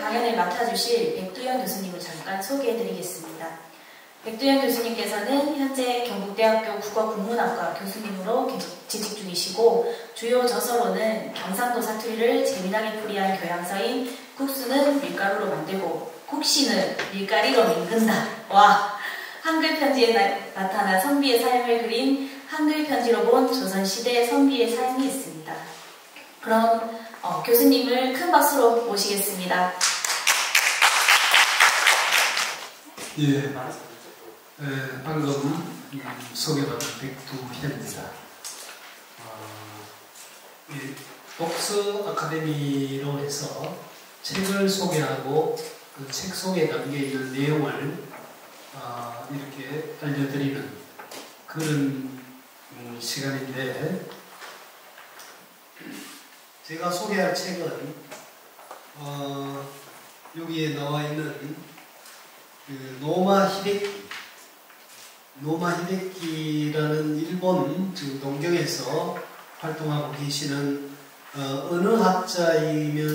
강연을 맡아주실 백두현 교수님을 잠깐 소개해드리겠습니다. 백두현 교수님께서는 현재 경북대학교 국어국문학과 교수님으로 재직 중이시고, 주요 저서로는 경상도 사투리를 재미나게 풀이한 교양서인 국수는 밀가루로 만들고 국시는 밀가리로 맹근다 와, 한글 편지에 나타나 선비의 삶을 그린 한글 편지로 본 조선시대 선비의 삶이 있습니다. 그럼 교수님을 큰 박수로 모시겠습니다. 예, 방금 소개받은 백두현입니다. 독서 아카데미로 해서 책을 소개하고 그 책 속에 담겨있는 내용을 이렇게 알려드리는 그런 시간인데, 제가 소개할 책은 여기에 나와 있는 노마 히데키라는 일본 동경에서 활동하고 계시는 언어학자이면서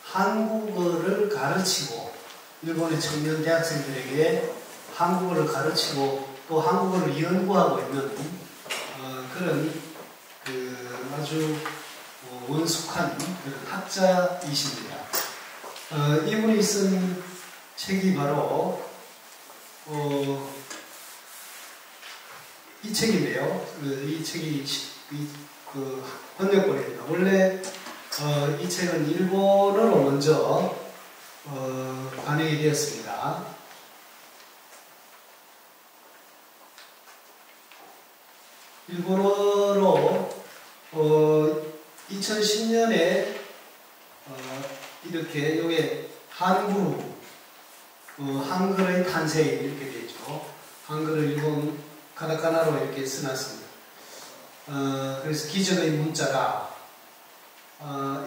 한국어를 가르치고, 일본의 청년 대학생들에게 한국어를 가르치고 또 한국어를 연구하고 있는 그런 아주 원숙한 그런 학자이십니다. 이분이 쓴 책이 바로 이 책인데요. 이 책이 번역본입니다. 원래 이 책은 일본어로 먼저 번역이 되었습니다. 일본어로 2010년에 이렇게 요게 한글의 탄생 이렇게 되죠. 한글을 일본 가타카나로 이렇게 써놨습니다. 그래서 기적의 문자가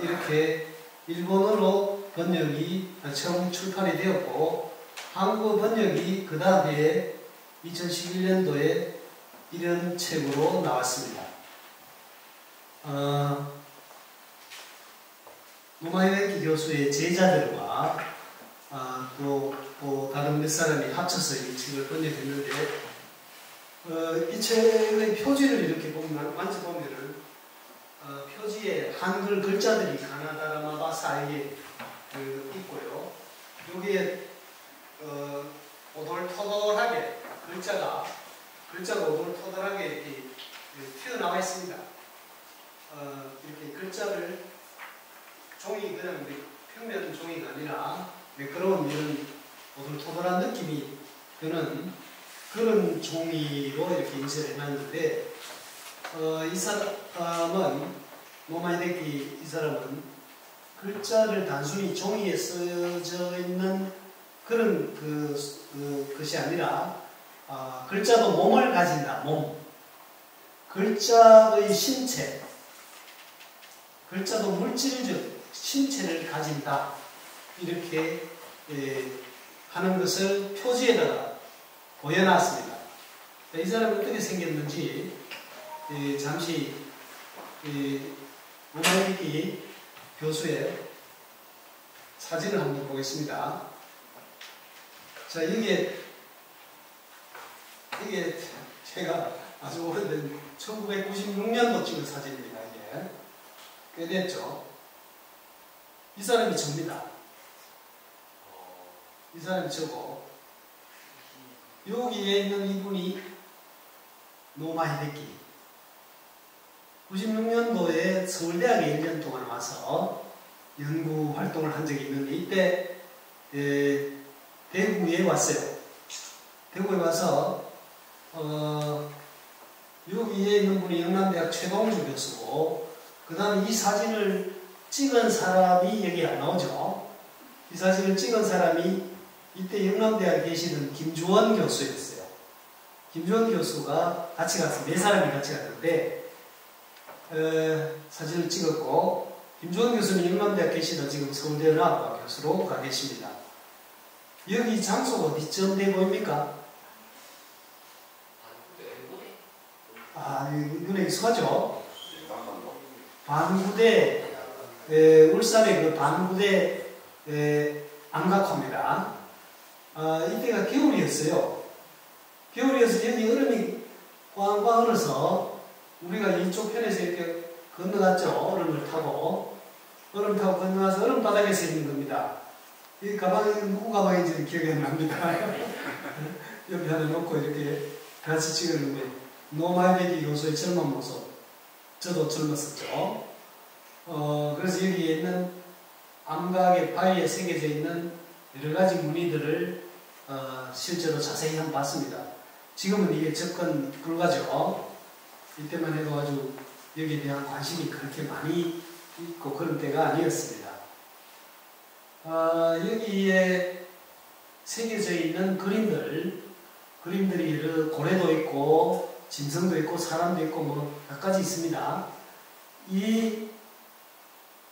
이렇게 일본어로 번역이 처음 출판이 되었고, 한국어 번역이 그 다음에 2011년도에 이런 책으로 나왔습니다. 노마 히데키 교수의 제자들과 또 다른 몇 사람이 합쳐서 이 책을 번역했는데, 이 책의 표지를 이렇게 만져보면은 표지에 한글 글자들이 가나다라마바 사이에 있고요. 여기에 오돌토돌하게 글자가 오돌토돌하게 이렇게 튀어나와 있습니다. 이렇게 글자를 종이 그냥 평면 종이가 아니라 매끄러운 이런 오돌토돌한 느낌이 드는 그런 종이로 이렇게 인쇄를 해놨는데, 이 사람은 노마 히데키 이 사람은 글자를 단순히 종이에 써져 있는 그런 것이 아니라 글자도 몸을 가진다. 글자의 신체, 글자도 물질적 신체를 가진다. 이렇게 하는 것을 표지에다가 보여놨습니다. 이 사람이 어떻게 생겼는지 잠시 노마 히데키 교수의 사진을 한번 보겠습니다. 자, 이게 제가 아주 오래된 1996년도 찍은 사진입니다. 이게 꽤 됐죠. 이 사람이 접니다. 이 사람이 저고, 여기에 있는 이분이 노마 히데키. 96년도에 서울대학에 1년 동안 와서 연구 활동을 한 적이 있는데, 이때 대구에 왔어요. 대구에 와서 여기에 있는 분이 영남대학 최동주 교수고, 그 다음에 이 사진을 찍은 사람이 여기 안 나오죠. 이 사진을 찍은 사람이 이때 영남대학에 계시는 김주원 교수였어요. 김주원 교수가 같이 갔어요. 네 사람이 같이 갔는데 사진을 찍었고, 김주원 교수는 영남대학 계시던 지금 서울대의학과 교수로 가 계십니다. 여기 장소가 어디쯤 돼 보입니까? 눈에 익숙하죠? 반구대, 울산의 그 반구대 암각화입니다. 이때가 겨울이었어요. 겨울이어서 여기 얼음이 꽝꽝 얼어서 우리가 이쪽 편에서 이렇게 건너갔죠. 얼음을 타고. 얼음 타고 건너가서 얼음 바닥에서 있는 겁니다. 이 가방이 누구 가방인지는 기억이 안 납니다. 옆에 하나 놓고 이렇게 같이 찍었는데 노마이데기 교수의 젊은 모습. 저도 젊었었죠. 그래서 여기에 있는 암각의 바위에 새겨져 있는 여러 가지 무늬들을 실제로 자세히 한번 봤습니다. 지금은 이게 접근 불가죠. 이때만 해도 아주 여기에 대한 관심이 그렇게 많이 있고 그런 때가 아니었습니다. 여기에 새겨져 있는 그림들이 여러 고래도 있고 짐승도 있고 사람도 있고 뭐 각가지 있습니다. 이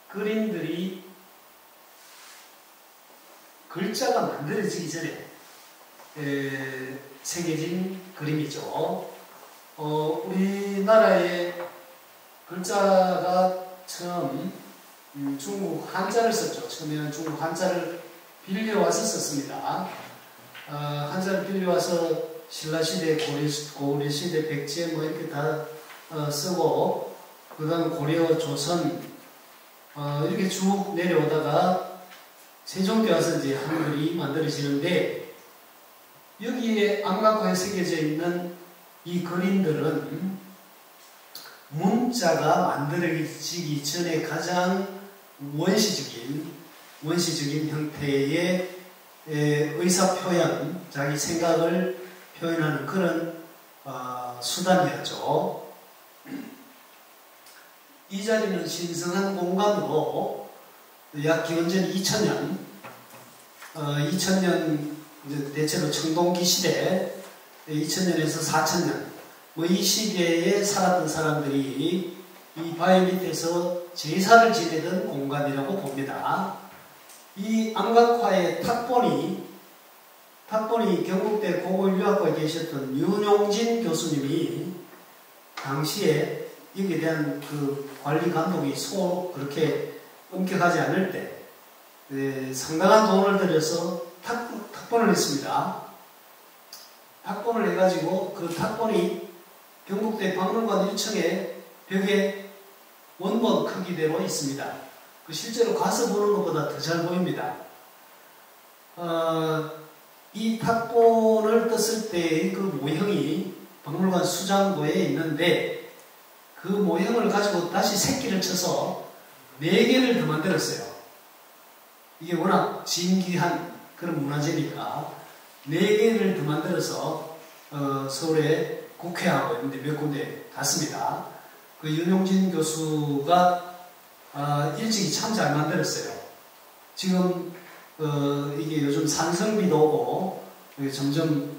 그림들이 글자가 만들어지기 전에 새겨진 그림이죠. 우리나라의 글자가 처음 중국 한자를 썼죠. 처음에는 중국 한자를 빌려와서 썼습니다. 한자를 빌려와서 신라시대, 고려시대, 백제 뭐 이렇게 다 쓰고 그 다음 고려, 조선 이렇게 쭉 내려오다가 세종때 와서 이제 한글이 만들어지는데 여기에 암각화에 새겨져 있는 이 그림들은 문자가 만들어지기 전에 가장 원시적인 형태의 의사표현, 자기 생각을 표현하는 그런 수단이었죠. 이 자리는 신성한 공간으로 약 기원전 2000년, 2000년 대체로 청동기 시대, 2000년에서 4000년, 뭐 이 시기에 살았던 사람들이 이 바위 밑에서 제사를 지내던 공간이라고 봅니다. 이 암각화의 탁본이 경북대 고고인류학과에 계셨던 윤용진 교수님이 당시에 여기에 대한 그 관리 감독이 그렇게 엄격하지 않을 때 상당한 돈을 들여서 탁본을 했습니다. 탁본을 해가지고 그 탁본이 경북대 박물관 1층에 벽에 원본 크기대로 있습니다. 실제로 가서 보는 것보다 더 잘 보입니다. 이 탁본을 떴을 때의 그 모형이 박물관 수장고에 있는데 그 모형을 가지고 다시 새끼를 쳐서 4개를 더 만들었어요. 이게 워낙 진귀한 그런 문화재니까 4개를 더 만들어서 서울에 국회하고 있는데 몇 군데 갔습니다. 그 윤용진 교수가 일찍이 참 잘 만들었어요. 지금 이게 요즘 산성비도 오고 점점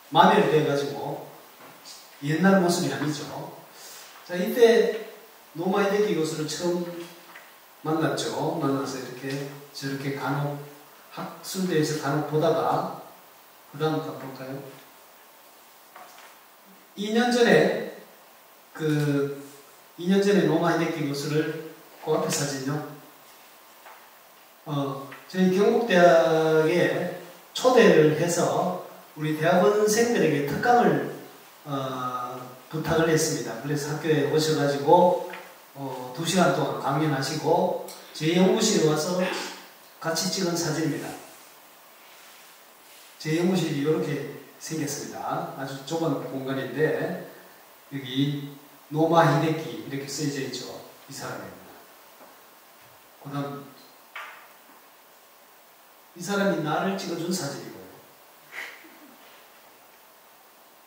마멸돼가지고 옛날 모습이 아니죠. 자, 이때 노마이데키 교수를 처음 만났죠. 만나서 이렇게 저렇게 간혹 학술대에서 간혹 보다가 그 다음 가볼까요? 2년 전에 노마이데키 교수를 그 앞에 사진요. 저희 경북대학에 초대를 해서 우리 대학원생들에게 특강을 부탁을 했습니다. 그래서 학교에 오셔가지고 2시간 동안 강연하시고 제 연구실에 와서 같이 찍은 사진입니다. 제 연구실이 이렇게 생겼습니다. 아주 좁은 공간인데 여기 노마히데키 이렇게 쓰여져 있죠. 이 사람입니다. 그 다음 이 사람이 나를 찍어준 사진이고요.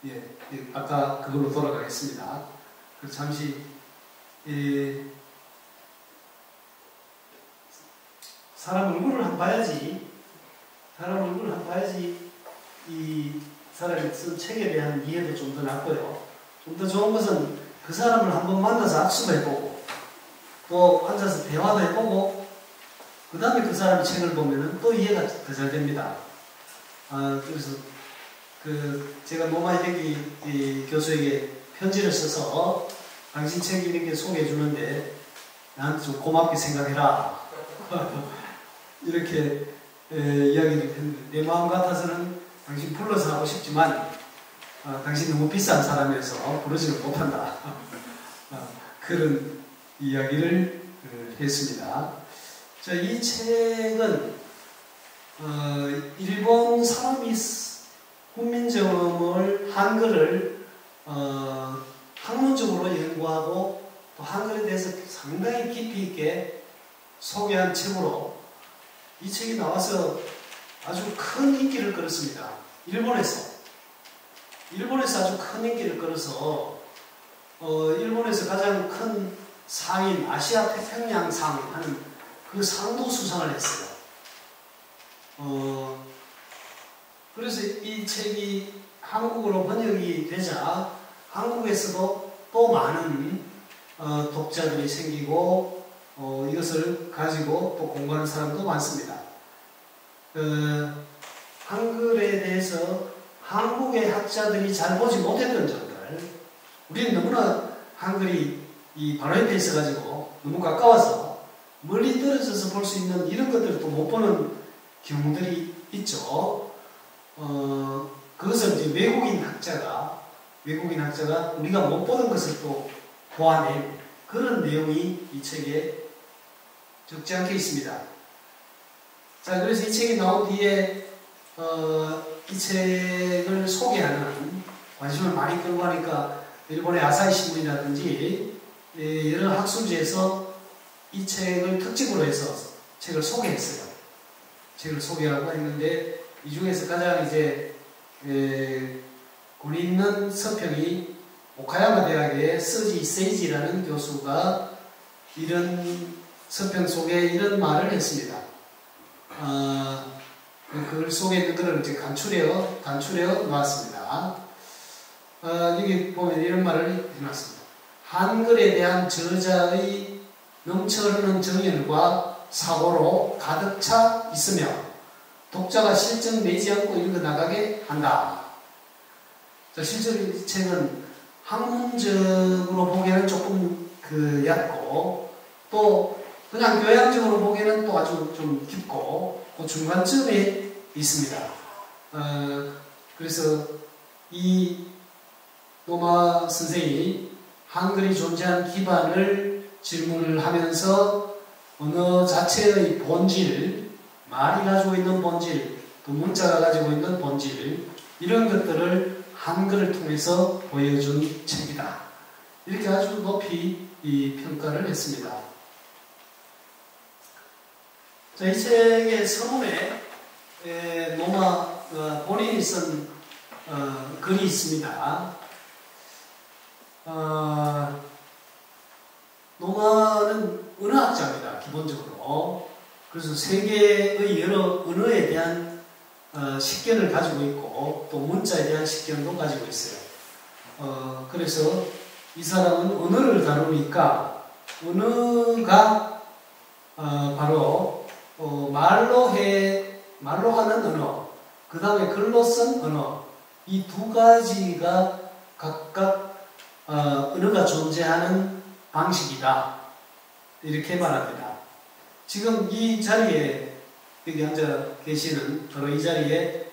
예, 아까 그걸로 돌아가겠습니다. 그래서 잠시 사람 얼굴을 한번 봐야지. 이 사람이 쓴 책에 대한 이해도 좀 더 낫고요. 좀 더 좋은 것은 그 사람을 한번 만나서 악수도 해보고 또 앉아서 대화도 해보고 그 다음에 그 사람 책을 보면 또 이해가 더 잘 됩니다. 그래서 제가 노마이데키 교수에게 편지를 써서 당신 책 이렇게 소개해 주는데 나한테 좀 고맙게 생각해라 이렇게 이야기를 했는데 내 마음 같아서는 당신 불러서 하고 싶지만 당신 너무 비싼 사람이어서 부르지는 못한다. 그런 이야기를 했습니다. 자, 이 책은 일본 사람이 훈민정음을 한글을 학문적으로 연구하고 또 한글에 대해서 상당히 깊이 있게 소개한 책으로 이 책이 나와서 아주 큰 인기를 끌었습니다. 일본에서 아주 큰 인기를 끌어서 일본에서 가장 큰 상인 아시아 태평양상 하는 그 상도 수상을 했어요. 그래서 이 책이 한국어로 번역이 되자 한국에서도 또 많은 독자들이 생기고 이것을 가지고 또 공부하는 사람도 많습니다. 한글에 대해서 한국의 학자들이 잘 보지 못했던 점들, 우리는 너무나 한글이 바로 옆에 있어가지고 너무 가까워서 멀리 떨어져서 볼 수 있는 이런 것들을 또 못 보는 경우들이 있죠. 그것을 이제 외국인 학자가 우리가 못 보는 것을 또 보아낸 그런 내용이 이 책에 적지 않게 있습니다. 자, 그래서 이 책이 나온 뒤에 이 책을 소개하는 관심을 많이 끌고 하니까 일본의 아사히 신문이라든지 여러 학술지에서 이 책을 특집으로 해서 책을 소개했어요. 책을 소개하고 했는데 이 중에서 가장 이제 권위 있는 서평이 오카야마 대학의 서지 세이지라는 교수가 이런 서평 속에 이런 말을 했습니다. 글 속에 있는 글을 이제 간추려 놓았습니다. 여기 보면 이런 말을 해놨습니다. 한글에 대한 저자의 넘쳐흐르는 정열과 사고로 가득 차 있으며 독자가 실증 내지 않고 읽어나가게 한다. 자, 실제로 이 책은 학문적으로 보기에는 조금 얕고 또 그냥 교양적으로 보기에는 또 아주 좀 깊고 그 중간쯤에 있습니다. 그래서 이 노마 선생이 한글이 존재한 기반을 질문을 하면서 언어 자체의 본질, 말이 가지고 있는 본질, 또 문자가 가지고 있는 본질, 이런 것들을 한글을 통해서 보여준 책이다. 이렇게 아주 높이 평가를 했습니다. 자, 이 책의 서문에 노마 본인이 쓴 글이 있습니다. 노마는 언어학자입니다. 기본적으로. 그래서 세계의 여러 언어에 대한 식견을 가지고 있고 또 문자에 대한 식견도 가지고 있어요. 그래서 이 사람은 언어를 다루니까 언어가 바로 말로 하는 언어, 그 다음에 글로 쓴 언어, 이 두 가지가 각각 언어가 존재하는 방식이다. 이렇게 말합니다. 지금 이 자리에 여기 앉아 계시는 바로 이 자리에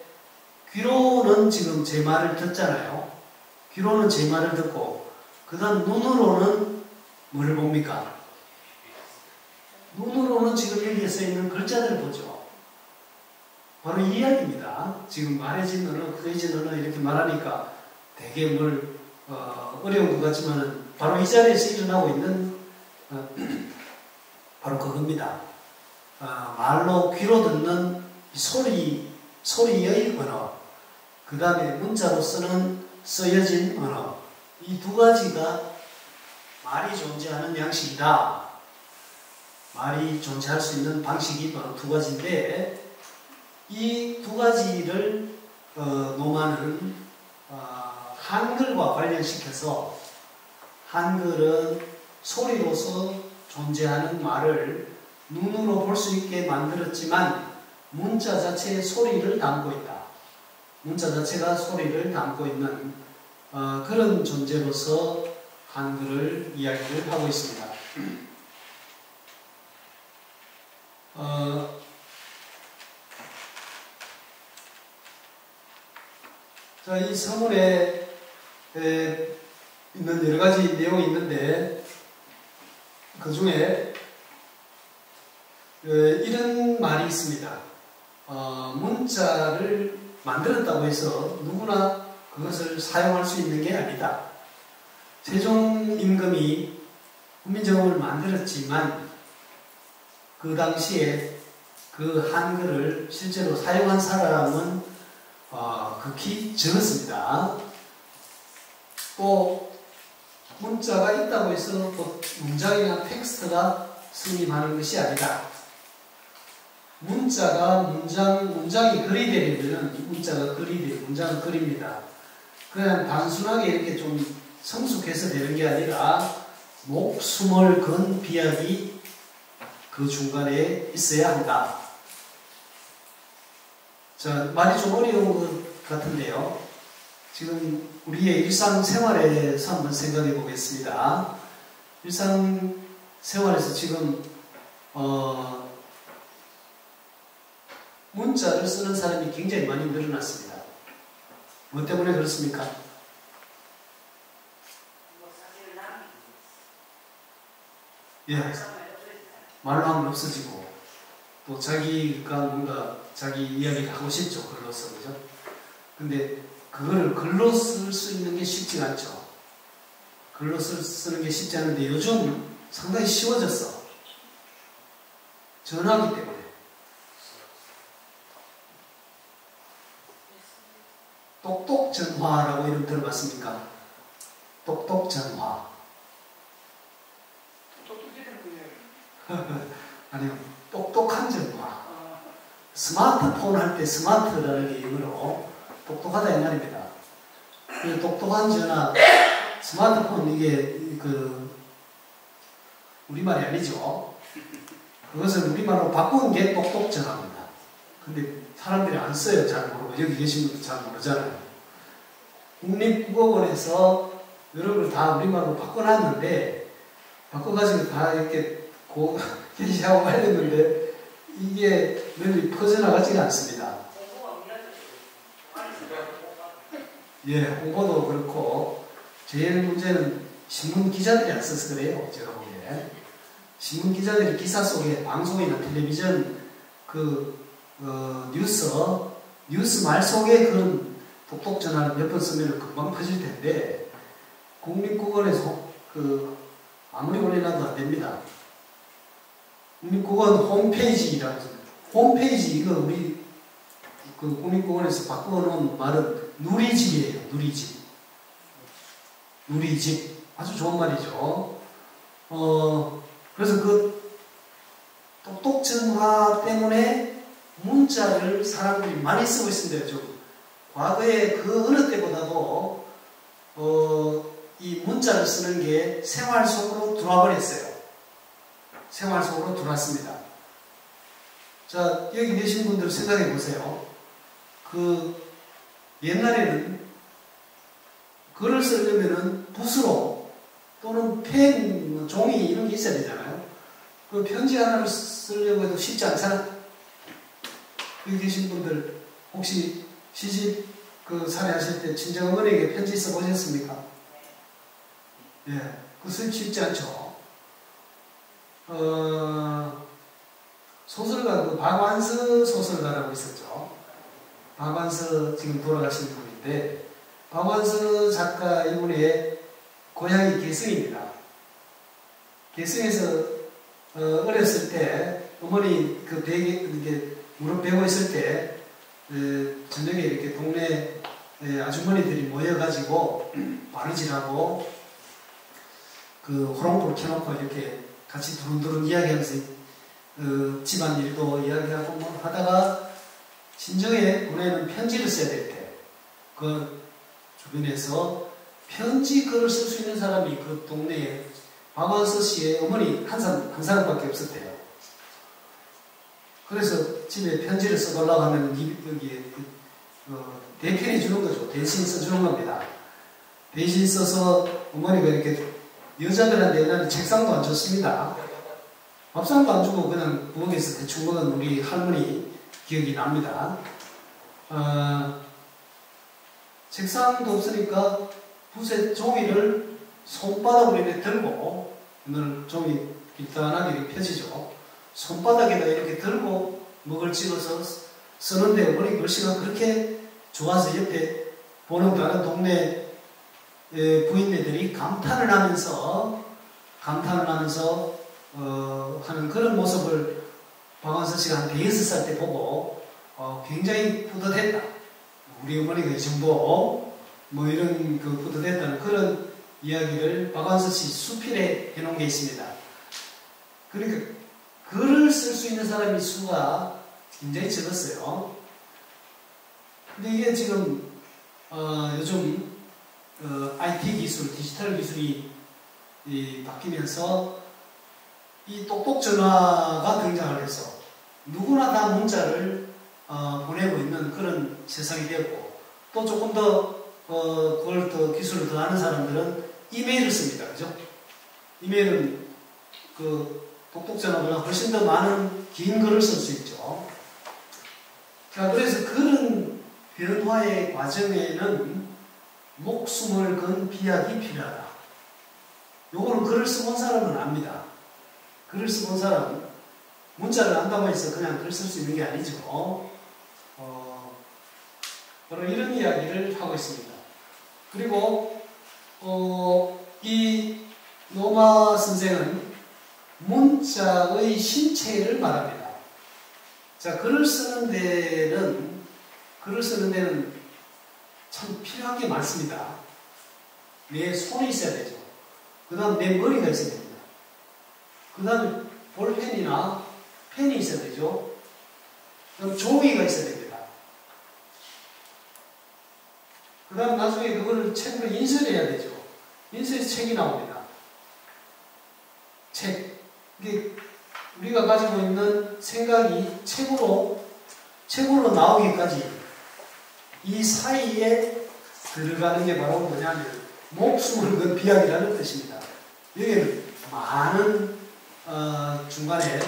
귀로는 지금 제 말을 듣잖아요. 귀로는 제 말을 듣고 그 다음 눈으로는 뭘 봅니까? 눈으로는 지금 여기에 써있는 글자들을 보죠. 바로 이 이야기입니다. 지금 말해진 언어, 그려진 언어 이렇게 말하니까 되게 어려운 것 같지만 바로 이 자리에서 일어나고 있는 바로 그겁니다. 말로 귀로 듣는 소리의 언어, 그 다음에 문자로서는 쓰여진 언어, 이 두 가지가 말이 존재하는 양식이다. 말이 존재할 수 있는 방식이 바로 두 가지인데 이 두 가지를 노마는 한글과 관련시켜서 한글은 소리로서 존재하는 말을 눈으로 볼 수 있게 만들었지만 문자 자체에 소리를 담고 있다. 문자 자체가 소리를 담고 있는 그런 존재로서 한글을 이야기를 하고 있습니다. 자, 이 서문에 있는 여러 가지 내용이 있는데 그 중에 이런 말이 있습니다. 문자를 만들었다고 해서 누구나 그것을 사용할 수 있는 게 아니다. 세종임금이 훈민정음을 만들었지만 그 당시에 그 한글을 실제로 사용한 사람은 극히 적었습니다. 또 문자가 있다고 해서 문장이나 텍스트가 성립하는 것이 아니다. 문장이 글이 되려면 문자가 글이 돼요. 문장은 글입니다. 그냥 단순하게 이렇게 좀 성숙해서 되는 게 아니라 목숨을 건 비약이 그 중간에 있어야 한다. 자, 말이 좀 어려운 것 같은데요. 지금 우리의 일상생활에서 한번 생각해 보겠습니다. 일상생활에서 지금 문자를 쓰는 사람이 굉장히 많이 늘어났습니다. 뭐 때문에 그렇습니까? 예, 말로 하면 없어지고 또 자기가 뭔가 자기 이야기를 하고 싶죠. 글로써, 그죠? 근데 그거를 글로 쓸 수 있는 게 쉽지가 않죠. 글로 쓰는 게 쉽지 않은데 요즘 상당히 쉬워졌어. 전화기 때문에. 똑똑전화라고 이름 들어봤습니까? 똑똑전화. 아니요, 똑똑한 전화. 스마트폰 할 때 스마트라는 게 영어로 똑똑하다 이 말입니다. 그 똑똑한 전화, 스마트폰 이게 우리말이 아니죠. 그것을 우리말로 바꾼 게 똑똑전화입니다. 근데 사람들이 안 써요. 잘 모르고. 여기 계신 분도 잘 모르잖아요. 국립국어원에서 여러 걸 다 우리말로 바꿔놨는데 바꿔가지고 다 이렇게 게시하고 말렸는데 이게 널리 퍼져나가지가 않습니다. 예, 홍보도 그렇고 제일 문제는 신문 기자들이 안 써서 그래요. 제가 보기에 신문 기자들이 기사 속에 방송이나 텔레비전 뉴스 말 속에 그런 똑똑전화를 몇 번 쓰면 금방 퍼질 텐데 국립국어원에서 아무리 올려놔도 안 됩니다. 국립국어원 홈페이지라고 합니다. 홈페이지 이거 우리 국립국어원에서 바꿔놓은 말은 누리집이에요. 누리집 아주 좋은 말이죠. 그래서 그 똑똑전화 때문에 문자를 사람들이 많이 쓰고 있습니다. 좀 과거에 그 어느 때보다도 이 문자를 쓰는 게 생활 속으로 들어와 버렸어요. 생활 속으로 들어왔습니다. 자, 여기 계신 분들 생각해 보세요. 옛날에는 글을 쓰려면은 붓으로 또는 펜, 종이 이런 게 있어야 되잖아요. 그 편지 하나를 쓰려고 해도 쉽지 않잖아요. 여기 계신 분들 혹시 시집 살해하실 때 친정어머니에게 편지 써보셨습니까? 예, 그것은 쉽지 않죠. 소설가, 박완서 소설가라고 있었죠. 박완서 지금 돌아가신 분인데, 박완서 작가 이분의 고향이 개성입니다. 개성에서 어렸을 때 어머니 이렇게 무릎 베고 있을 때 저녁에 이렇게 동네 아주머니들이 모여가지고 바느질하고 호롱불 켜놓고 이렇게 같이 두run두른 이야기하면서 집안일도 이야기하고 뭐 하다가 친정에 보내는 편지를 써야 될 때 그 주변에서 편지 글을 쓸 수 있는 사람이 그 동네에 박완서 씨의 어머니 한 사람밖에 없었대요. 그래서 집에 편지를 써달라고 하면 여기에 대편해 주는 거죠. 대신 써주는 겁니다. 대신 써서 어머니가 이렇게 여자들한테 옛날에 책상도 안 줬습니다. 밥상도 안 주고 그냥 부엌에서 대충 먹은 우리 할머니 기억이 납니다. 책상도 없으니까 붓에 종이를 손바닥으로 이렇게 들고, 오늘 종이 일단하게 이렇게 펴지죠. 손바닥에다 이렇게 들고 먹을 찍어서 쓰는데 우리 글씨가 그렇게 좋아서 옆에 보는 다른 동네 부인네들이 감탄을 하면서 하는 그런 모습을 박완서 씨가 한 6살 때 보고 굉장히 뿌듯했다. 우리 어머니가 이 정도 뭐 이런 그 뿌듯했다는 그런 이야기를 박완서 씨 수필에 해놓은 게 있습니다. 그러니까 글을 쓸 수 있는 사람의 수가 굉장히 적었어요. 근데 이게 지금 요즘 IT 기술, 디지털 기술이 바뀌면서 이 똑똑 전화가 등장을 해서 누구나 다 문자를 보내고 있는 그런 세상이 되었고, 또 조금 더 그걸 더 기술을 더 아는 사람들은 이메일을 씁니다. 그죠? 이메일은 그 똑똑 전화보다 훨씬 더 많은 긴 글을 쓸 수 있죠. 자, 그래서 그런 변화의 과정에는 목숨을 건 비약이 필요하다. 요거는 글을 써본 사람은 압니다. 글을 써본 사람은 문자를 안다고 해서 그냥 글 쓸 수 있는 게 아니죠. 바로 이런 이야기를 하고 있습니다. 그리고 이 노마 선생은 문자의 신체를 말합니다. 자, 글을 쓰는 데는 참 필요한 게 많습니다. 내 손이 있어야 되죠. 그 다음 내 머리가 있어야 됩니다. 그 다음에 볼펜이나 펜이 있어야 되죠. 그럼 종이가 있어야 됩니다. 그 다음 나중에 그거를 책으로 인쇄해야 되죠. 인쇄해서 책이 나옵니다. 책. 이게 우리가 가지고 있는 생각이 책으로 나오기까지 이 사이에 들어가는 게 바로 뭐냐면 목숨을 건 비약이라는 뜻입니다. 여기는 많은 중간에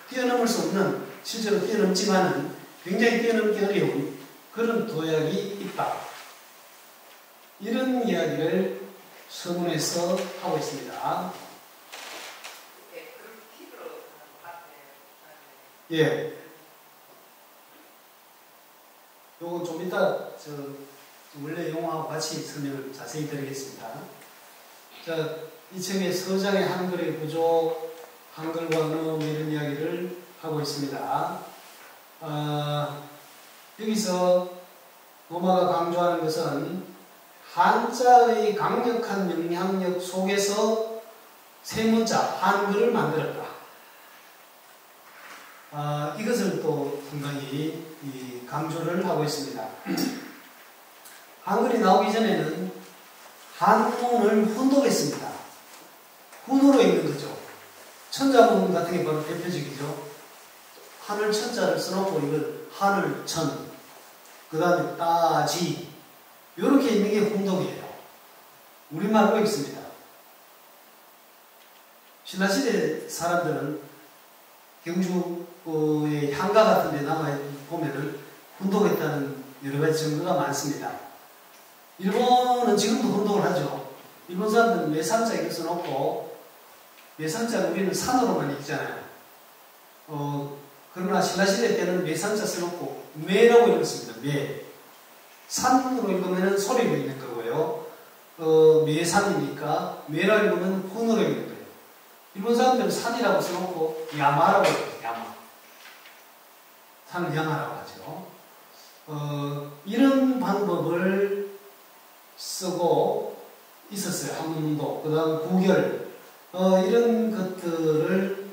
뛰어넘을 수 없는, 실제로 뛰어넘지만은 굉장히 뛰어넘기 어려운 그런 도약이 있다. 이런 이야기를 서문에서 하고 있습니다. 예. 요거 좀 이따 원래 용어하고 같이 설명을 자세히 드리겠습니다. 자, 이 책의 서장의 한글의 구조, 한글과 언어 이런 이야기를 하고 있습니다. 여기서 노마가 강조하는 것은 한자의 강력한 영향력 속에서 세 문자, 한글을 만들었다. 이것을 또 상당히 강조를 하고 있습니다. 한글이 나오기 전에는 한문을 혼독했습니다. 훈으로 읽는 거죠. 천자문 같은 게 바로 대표적이죠. 하늘 천자를 써놓고 이걸 하늘 천, 그 다음에 따지, 이렇게 읽는 게 혼독이에요. 우리말로 읽습니다. 신라시대 사람들은 경주의 향가 같은 데 남아 보면은 혼독했다는 여러 가지 증거가 많습니다. 일본은 지금도 혼독을 하죠. 일본 사람들은 매산자 이렇게 써놓고, 매산자 우리는 산으로만 읽잖아요. 그러나 신라시대 때는 매산자 써놓고 매라고 읽었습니다. 매. 산으로 읽으면 소리로 읽는 거고요. 매산이니까 매라고 읽으면 혼으로 읽는 거예요. 일본 사람들은 산이라고 써놓고 야마라고 읽어요. 야마. 산을 야마라고 하죠. 이런 방법을 쓰고 있었어요. 한문도. 그 다음 구결. 이런 것들을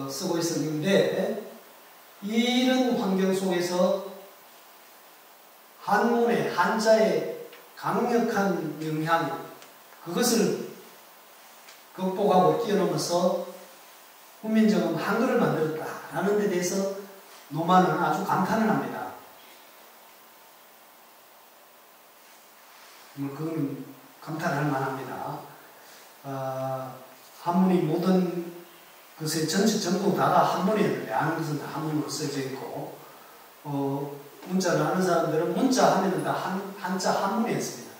쓰고 있었는데, 이런 환경 속에서 한문의, 한자의 강력한 영향, 그것을 극복하고 뛰어넘어서 훈민정음 한글을 만들었다라는 데 대해서 노마는 아주 감탄을 합니다. 그거는 감탄할 만합니다. 한문이 모든 것의 전부 다가 한문이었는데, 아는 것은 다 한문으로 써져 있고, 문자를 아는 사람들은 문자 하면은 다 한자 한문이었습니다.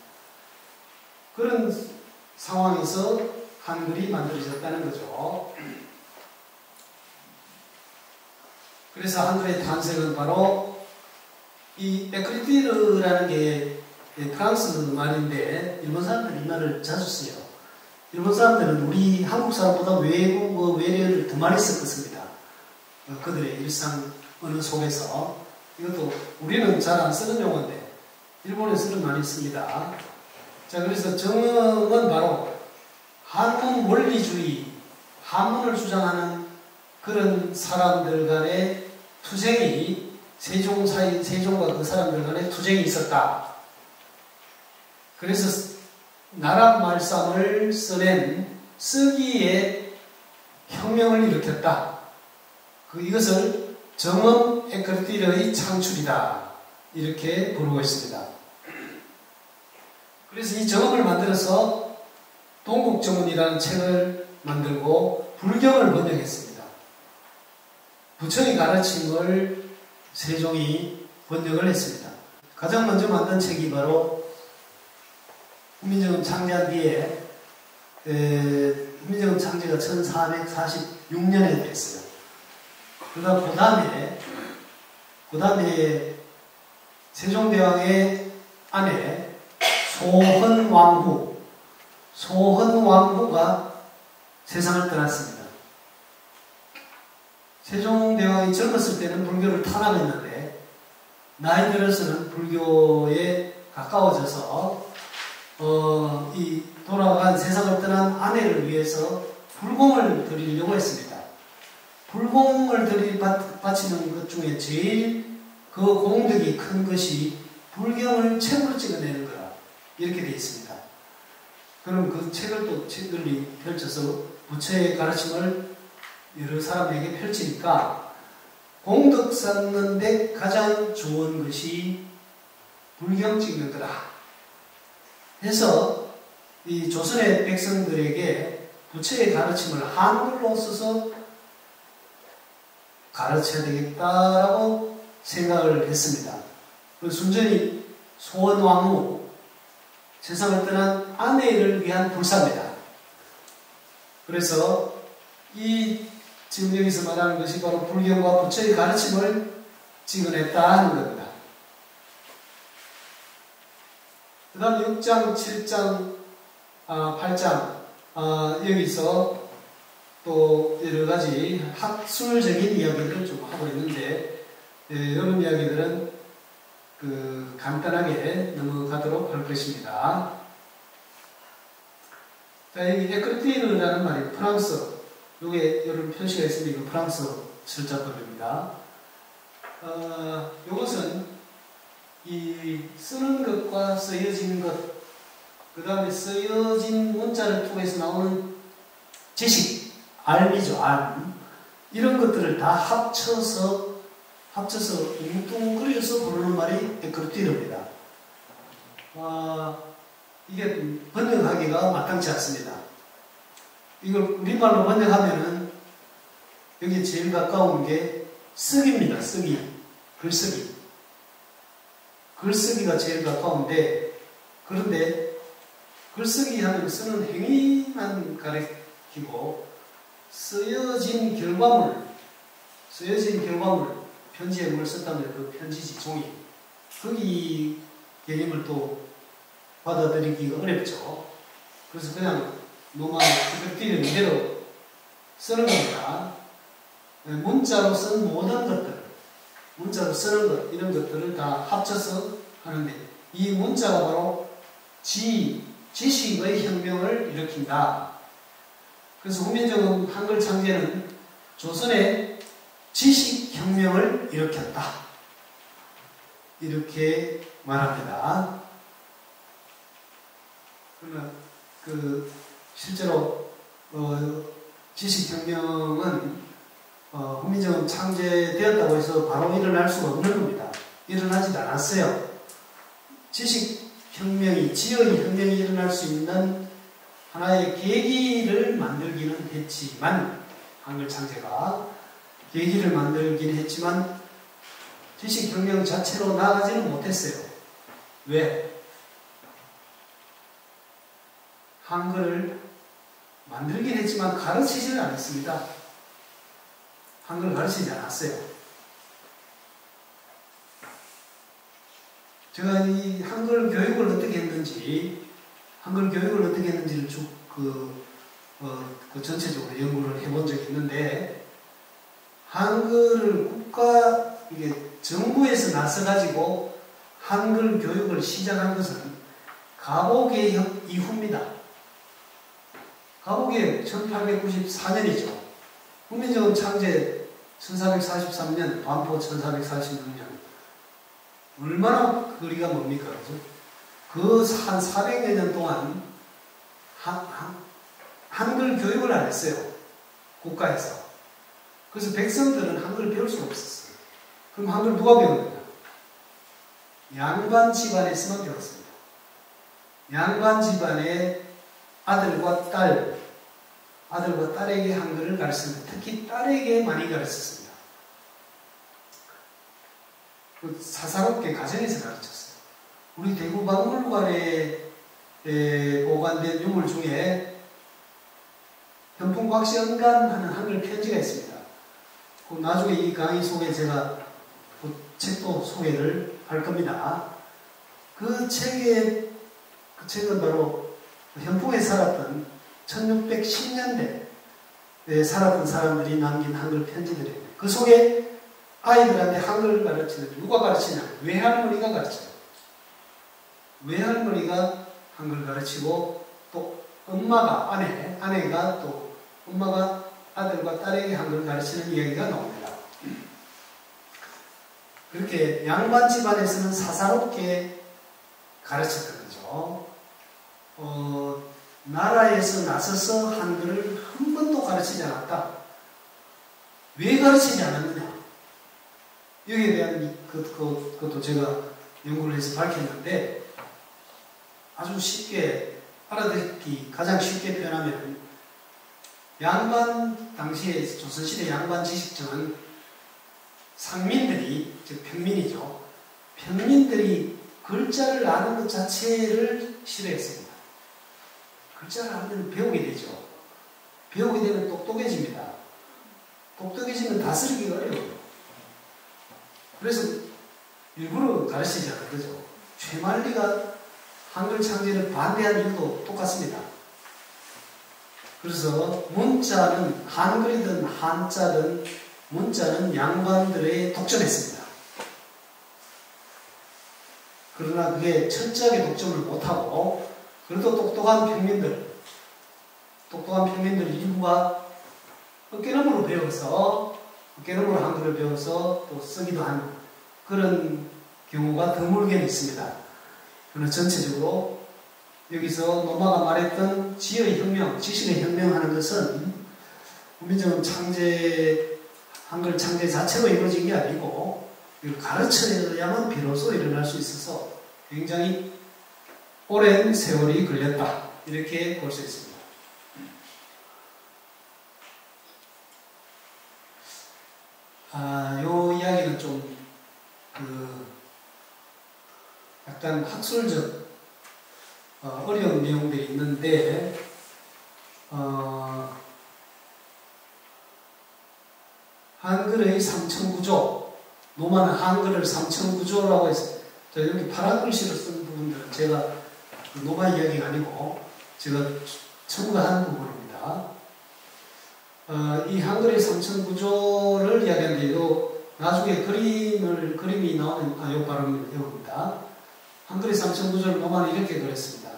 그런 상황에서 한글이 만들어졌다는 거죠. 그래서 한글의 탄생은 바로 이 에크리티르라는 게 프랑스 말인데 일본 사람들이 이 말을 자주 써요. 일본 사람들은 우리 한국 사람보다 외국어 외래어를 더 많이 섞었습니다. 그들의 일상 언어 속에서. 이것도 우리는 잘 안 쓰는 용어인데 일본에서는 많이 씁니다. 자, 그래서 정음은 바로 한문 원리주의, 한문을 주장하는 그런 사람들 간의 투쟁이 세종과 그 사람들 간의 투쟁이 있었다. 그래서 나라 말씀을 써낸 쓰기의 혁명을 일으켰다. 이것을 정음 에크리티르의 창출이다. 이렇게 부르고 있습니다. 그래서 이 정음을 만들어서 동국정운이라는 책을 만들고 불경을 번역했습니다. 부처의 가르침을 세종이 번역을 했습니다. 가장 먼저 만든 책이 바로 훈민정음 창제한 뒤에 훈민정음 창제가 1446년에 됐어요. 그 다음에 세종대왕의 아내 소헌왕후가 세상을 떠났습니다. 세종대왕이 젊었을 때는 불교를 탄압했는데 나이 들어서는 불교에 가까워져서 이 돌아간 세상을 떠난 아내를 위해서 불공을 드리려고 했습니다. 불공을 바치는 것 중에 제일 그 공덕이 큰 것이 불경을 책으로 찍어내는 거라 이렇게 되어 있습니다. 그럼 그 책을 또 널리 펼쳐서 부처의 가르침을 여러 사람에게 펼치니까 공덕 쌓는데 가장 좋은 것이 불경 찍는 거다 해서 이 조선의 백성들에게 부처의 가르침을 한글로 써서 가르쳐야 되겠다라고 생각을 했습니다. 순전히 소원왕후, 세상을 떠난 아내를 위한 불사입니다. 그래서 지금 여기서 말하는 것이 바로 불경과 부처의 가르침을 찍어냈다 하는 겁니다. 그 다음 6장, 7장, 8장 여기서 또 여러가지 학술적인 이야기를 좀 하고 있는데 이런 이야기들은 간단하게 넘어가도록 할 것입니다. 자, 여기 에크리티르라는 말이 프랑스, 요게 여러분 표시가 있습니다. 이거 프랑스 철자법입니다. 요것은 이 쓰는 것과 쓰여진 것, 그 다음에 쓰여진 문자를 통해서 나오는 지식, 알미죠, 알. 이런 것들을 다 합쳐서 뭉뚱그려서 부르는 말이 에크리티르입니다. 이게 번역하기가 마땅치 않습니다. 이걸 우리말로 번역하면은 여기 제일 가까운 게 쓰기입니다. 쓰기. 글쓰기. 글쓰기가 제일 가까운데, 그런데 글쓰기 하면 쓰는 행위만 가리키고 쓰여진 결과물, 편지에 뭘 썼다면 그 편지지, 종이. 거기 개념을 또 받아들이기가 어렵죠. 그래서 그냥 노만 에크리티르 이대로 쓰는 겁니다. 문자로 쓴 모든 것들, 문자로 쓰는 것, 이런 것들을 다 합쳐서 하는데, 이 문자가 바로 지식의 혁명을 일으킨다. 그래서 훈민정음 한글 창제는 조선의 지식혁명을 일으켰다. 이렇게 말합니다. 그러면 실제로 지식혁명은 훈민정음 창제되었다고 해서 바로 일어날 수가 없는 겁니다. 일어나지 않았어요. 지식혁명이, 지의 혁명이 일어날 수 있는 하나의 계기를 만들기는 했지만, 한글 창제가 계기를 만들긴 했지만 지식혁명 자체로 나아가지는 못했어요. 왜? 한글을 만들긴 했지만 가르치지는 않았습니다. 한글을 가르치지 않았어요. 제가 이 한글 교육을 어떻게 했는지, 한글 교육을 어떻게 했는지를 쭉 전체적으로 연구를 해본 적이 있는데, 한글을 이게 정부에서 나서가지고 한글 교육을 시작한 것은 가보개혁 이후입니다. 가보개혁 1894년이죠. 국민정음 창제 1443년, 반포 1446년. 얼마나 거리가 뭡니까? 그죠? 그 한 400여 년 동안 한글 교육을 안 했어요. 국가에서. 그래서 백성들은 한글을 배울 수가 없었어요. 그럼 한글 누가 배웠느냐? 양반 집안에서만 배웠습니다. 양반 집안의 아들과 딸에게 한글을 가르쳤습니다. 특히 딸에게 많이 가르쳤습니다. 사사롭게 가정에서 가르쳤어요. 우리 대구박물관에 보관된 유물 중에 현풍곽시연간 하는 한글 편지가 있습니다. 나중에 이 강의 속에 제가 그 책도 소개를 할 겁니다. 그 책은 바로 현풍에 살았던 1610년대에 살았던 사람들이 남긴 한글 편지들입니다. 그 속에 아이들한테 한글을 가르치는, 누가 가르치냐? 외할머니가 가르쳐요. 외할머니가 한글 가르치고, 또 엄마가, 아내가 또 엄마가 아들과 딸에게 한글을 가르치는 이야기가 나옵니다. 그렇게 양반 집안에서는 사사롭게 가르쳤던 거죠. 나라에서 나서서 한글을 한 번도 가르치지 않았다. 왜 가르치지 않았느냐? 여기에 대한 그것도 제가 연구를 해서 밝혔는데, 아주 쉽게 알아듣기 가장 쉽게 표현하면, 양반 당시에 조선시대 양반 지식층은 상민들이, 즉 평민이죠. 평민들이 글자를 아는 것 자체를 싫어했습니다. 글자를 알면 배우게 되죠. 배우게 되면 똑똑해집니다. 똑똑해지면 다스리기가 어려워요. 그래서 일부러 가르치지 않은 거죠. 최만리가 한글 창제를 반대한 이유도 똑같습니다. 그래서 문자는, 한글이든 한자든 문자는 양반들에 독점했습니다. 그러나 그게 철저하게 독점을 못하고, 그래도 똑똑한 평민들 일부가 어깨너머로 한글을 배워서 또 쓰기도 하는 그런 경우가 드물게는 있습니다. 그러나 전체적으로 여기서 노마가 말했던 지의 혁명, 지식의 혁명하는 것은 국민정음 창제, 한글 창제 자체로 이루어진 게 아니고 이걸 가르쳐야만 비로소 일어날 수 있어서 굉장히 오랜 세월이 걸렸다. 이렇게 볼 수 있습니다. 요 이야기는 좀 약간 학술적 어려운 내용들이 있는데, 한글의 삼천구조, 노마는 한글을 삼천구조라고 해서, 여기 파란 글씨로 쓴 부분들은 제가 노마 이야기가 아니고 제가 첨가한 부분입니다. 이 한글의 삼천구조를 이야기하는데요, 나중에 그림이 나오는, 요 발음을 배웁니다. 한글의 삼천구조를 노마는 이렇게 그렸습니다.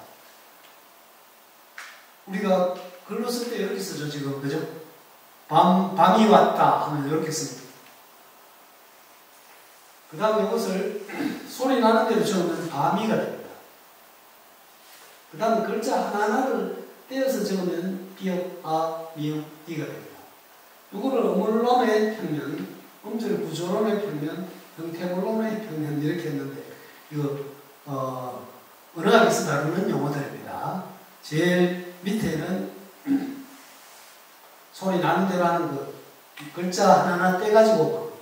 우리가 글로 쓸 때 이렇게 쓰죠, 지금. 그죠? 밤이 왔다 하면 이렇게 씁니다. 그 다음 이것을 소리 나는 대로 적으면 밤이가 됩니다. 그 다음 글자 하나하나를 떼어서 적으면 비읍, 아, 미읍, 이가 됩니다. 이거를 어물론의 평면, 음절 구조론의 평면, 형태물론의 평면 이렇게 했는데, 이거 언어학에서 다루는 용어들입니다. 제일 밑에는 소리 나는 대로 하는 것, 글자 하나하나 떼가지고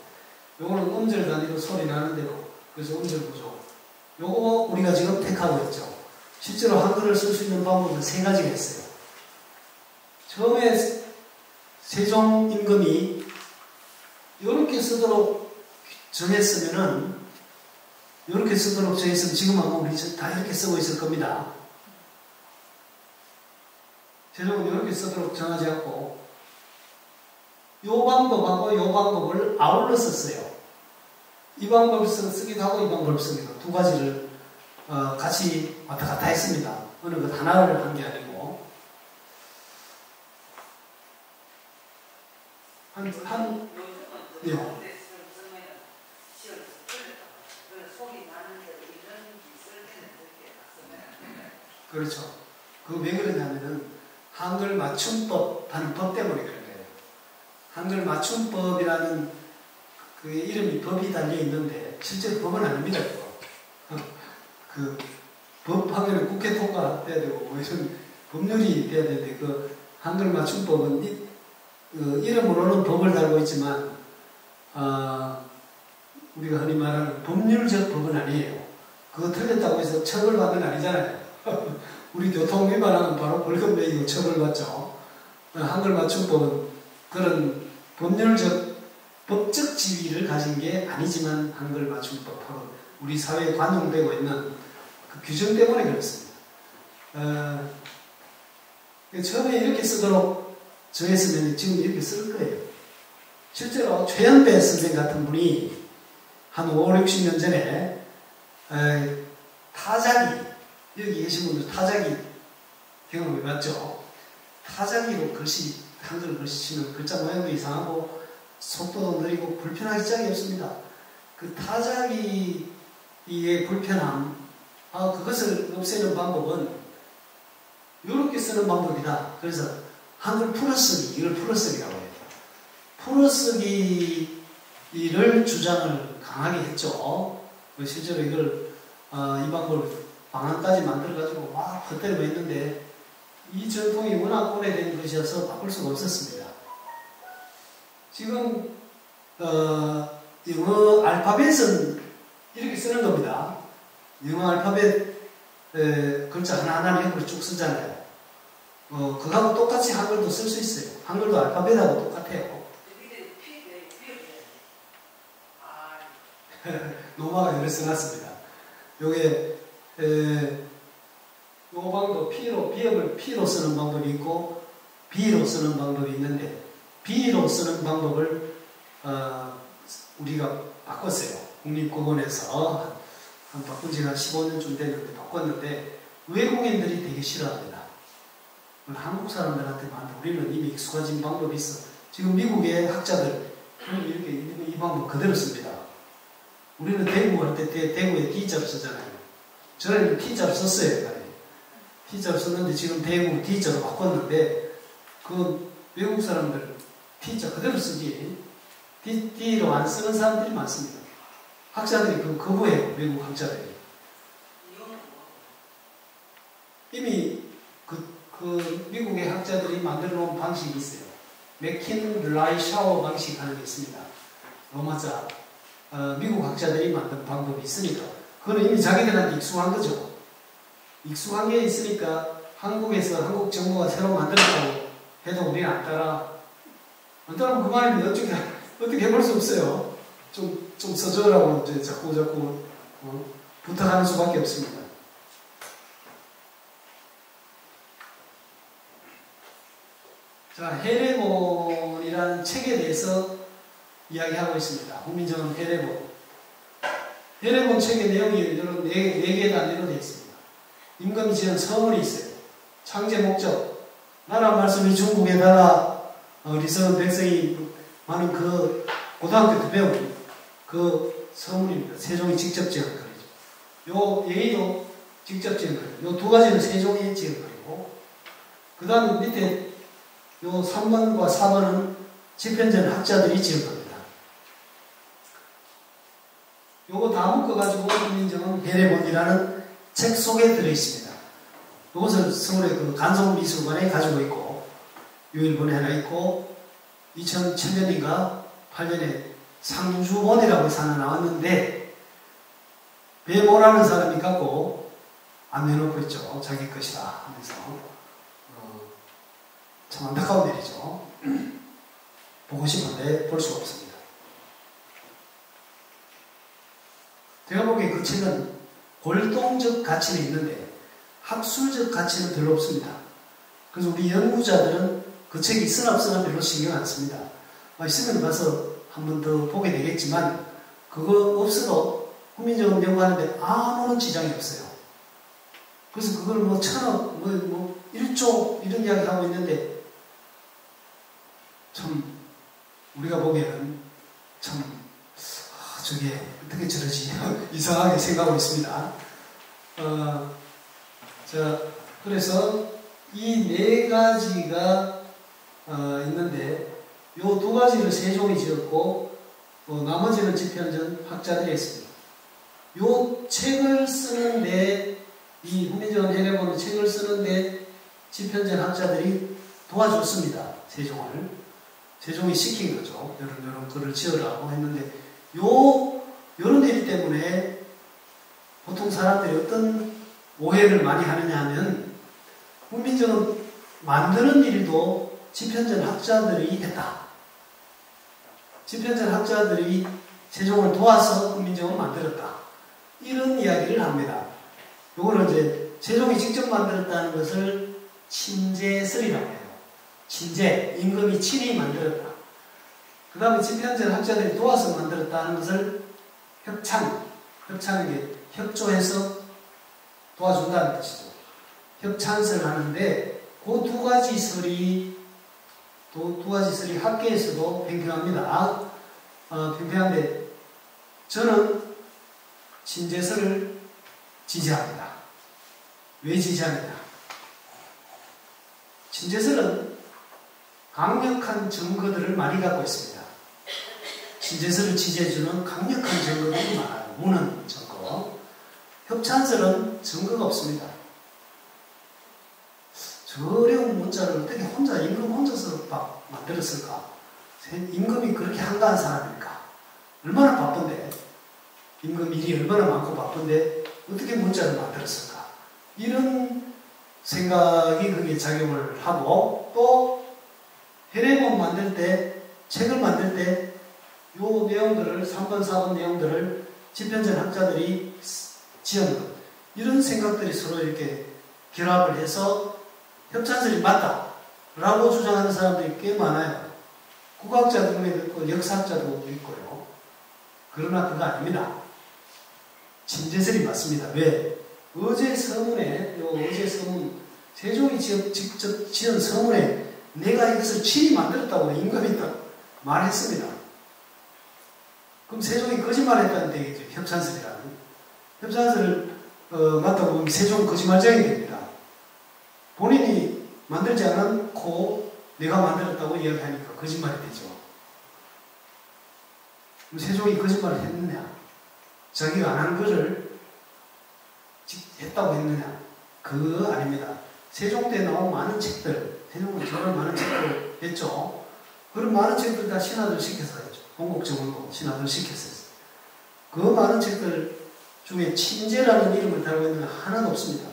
요거는 음절 단위로 소리 나는 대로. 그래서 음절 구조. 요거 우리가 지금 택하고 있죠. 실제로 한글을 쓸 수 있는 방법은 세 가지가 있어요. 처음에 세종 임금이 이렇게 쓰도록 정했으면은, 이렇게 쓰도록 정했으면 지금 아마 우리 다 이렇게 쓰고 있을 겁니다. 세종은 이렇게 쓰도록 정하지 않고, 요 방법하고 요 방법을 아울러 썼어요. 이 방법을 쓰기도 하고 이 방법을 쓰기도 하고 두 가지를 같이 왔다 갔다 했습니다. 어느 것 하나를 한 게 아니고. 예. 그렇죠. 그 왜 그러냐면은 한글 맞춤법 하는 법 때문에 그런 거예요. 한글 맞춤법이라는 그 이름이 법이 달려 있는데 실제 법은 아닙니다. 그 법하면 국회 통과돼야 되고 뭐 이런 법률이 돼야 되는데 그 한글 맞춤법은 이름으로는 법을 달고 있지만 우리가 흔히 말하는 법률적 법은 아니에요. 그거 틀렸다고 해서 처벌받는 건 아니잖아요. 우리 교통 위반하면 바로 벌금 매기고 처벌받죠. 한글 맞춤법은 그런 법률적 법적 지위를 가진 게 아니지만 한글 맞춤법하고 우리 사회에 관용되고 있는 그 규정 때문에 그렇습니다. 처음에 이렇게 쓰도록 정했으면 지금 이렇게 쓸 거예요. 실제로 최연배 선생 같은 분이 한 5, 60년 전에 타자기, 여기 계신 분들 타자기 경험해봤죠? 타자기로 글씨, 한글 글씨 치면 글자 모양도 이상하고 속도도 느리고 불편하기 짝이 없습니다. 그 타자기의 불편함, 그것을 없애는 방법은 이렇게 쓰는 방법이다. 그래서 한글 풀어쓰기, 이걸 풀어쓰기라고 해요. 풀어쓰기를 주장을 강하게 했죠. 실제로 이걸 이 방법을 방안까지 만들어가지고 막 헛되고 했는데 이 전통이 워낙 오래된 것이어서 바꿀 수가 없었습니다. 지금 영어 알파벳은 이렇게 쓰는 겁니다. 영어 알파벳 글자 하나하나 옆으로 쭉 쓰잖아요. 그거하고 똑같이 한글도 쓸 수 있어요. 한글도 알파벳하고 똑같아요. 노마가 여러 써놨습니다. 요게 요 방도 비읍을 P로 쓰는 방법이 있고 B로 쓰는 방법이 있는데 B로 쓰는 방법을 우리가 바꿨어요. 국립국원에서 한 바꾼 지가 15년쯤 됐는데 바꿨는데 외국인들이 되게 싫어합니다. 한국 사람들한테만 우리는 이미 익숙해진 방법이 있어. 지금 미국의 학자들 이렇게 이 방법 그대로 씁니다. 우리는 대구 할 때 대구에 D자로 쓰잖아요. 저는 T자로 썼어요. T자로 썼는데 지금 대구 D자로 바꿨는데 그 외국 사람들 T자 그대로 쓰지 D로 안 쓰는 사람들이 많습니다. 학자들이 그 거부해요. 외국 학자들이. 이미 그 미국의 학자들이 만들어 놓은 방식이 있어요. 맥킨라이 샤워 방식 하는 게 있습니다. 로마자 미국 학자들이 만든 방법이 있으니까 그건 이미 자기들한테 익숙한 거죠. 익숙한 게 있으니까 한국에서 한국 정부가 새로 만들었다고 해도 우리는 안 따라면 그만이면 어떻게 해볼 수 없어요. 좀 써줘라고 이제 자꾸 부탁하는 수밖에 없습니다. 자, 해례본이라는 책에 대해서 이야기하고 있습니다. 후민정음 해례본. 해례본 책의 내용이 이런 네 개의 단위로 되어 있습니다. 임금이 지은 서문이 있어요. 창제 목적. 나라 말씀이 중국에 달아 어리석은 백성이 많은 그 고등학교 때 배운 그 서문입니다. 세종이 직접 지은 글이죠. 요 예의도 직접 지은 글. 요 두 가지는 세종이 지은 글이고 그 다음 밑에 요 3번과 4번은 집현전 학자들이 지은 겁니다. 요거 다 묶어가지고 국민정음 해례본이라는 책 속에 들어있습니다. 요것을 서울의 그 간송미술관에 가지고 있고 유일본에 하나 있고 2007년인가 8년에 상주본이라고 해서 하나 나왔는데 배모라는 사람이 갖고 안 내놓고 있죠. 자기 것이다 하면서 참 안타까운 일이죠. 보고 싶은데 볼 수가 없습니다. 제가 보기에 그 책은 골동적 가치는 있는데 학술적 가치는 별로 없습니다. 그래서 우리 연구자들은 그 책이 있으나 없으나 별로 신경 안 씁니다. 있으면 가서 한 번 더 보게 되겠지만 그거 없어도 훈민정음 연구하는데 아무런 지장이 없어요. 그래서 그걸 뭐 1000억, 뭐 1조 이런 이야기 하고 있는데 참 우리가 보기에는 참 저게 어떻게 저러지 이상하게 생각하고 있습니다. 그래서 이 네 가지가 있는데 요 두 가지를 세종이 지었고 나머지는 집현전 학자들이 했습니다. 요 책을 쓰는데 이 훈민정음 해례본의 책을 쓰는데 집현전 학자들이 도와줬습니다. 세종이 시킨 거죠. 이런 글을 지으라고 했는데 요런 일 때문에 보통 사람들이 어떤 오해를 많이 하느냐 하면 훈민정음 만드는 일도 집현전 학자들이 했다. 집현전 학자들이 세종을 도와서 훈민정음을 만들었다. 이런 이야기를 합니다. 요거는 이제 세종이 직접 만들었다는 것을 친제설이라고 해요. 친제, 임금이 친히 만들었다. 그 다음에 집현전 학자들이 도와서 만들었다는 것을 협찬이 협조해서 도와준다는 뜻이죠. 협찬설 하는데 그 두 가지 설이 학계에서도 팽팽합니다. 팽팽한데 저는 친제설을 지지합니다. 왜 지지합니다? 친제설은 강력한 증거들을 많이 갖고 있습니다. 친제설을 지지해주는 강력한 증거들이 많아요. 문헌 증거. 협찬설은 증거가 없습니다. 저 어려운 문자를 어떻게 임금 혼자서 만들었을까? 임금이 그렇게 한가한 사람일까? 얼마나 바쁜데? 임금 일이 얼마나 많고 바쁜데 어떻게 문자를 만들었을까? 이런 생각이 거기에 작용을 하고 또 해례본 만들 때, 책을 만들 때 요 내용들을 3번, 4번 내용들을 집현전 학자들이 지은 것 이런 생각들이 서로 이렇게 결합을 해서 협찬설이 맞다라고 주장하는 사람들이 꽤 많아요. 국학자도 있고 역사학자도 있고요. 그러나 그거 아닙니다. 친제설이 맞습니다. 왜? 어제 서문에 세종이 직접 지은 서문에 내가 이것을 친히 만들었다고 임금이 말했습니다. 그럼 세종이 거짓말했다는 얘기죠. 협찬설이라는. 협찬설을 맞다고 보면 세종은 거짓말쟁이 됩니다. 본인이 만들지 않고 내가 만들었다고 이야기하니까 거짓말이 되죠. 그럼 세종이 거짓말을 했느냐? 자기가 안 한 것을 했다고 했느냐? 그거 아닙니다. 세종 때 나온 많은 책들, 세종은 정말 많은 책들 했죠. 그런 많은 책들 다 신하들 시켜서 했죠. 홍곡정원도 신하들 시켜서 했어요. 그 많은 책들 중에 친제라는 이름을 달고 있는 건 하나도 없습니다.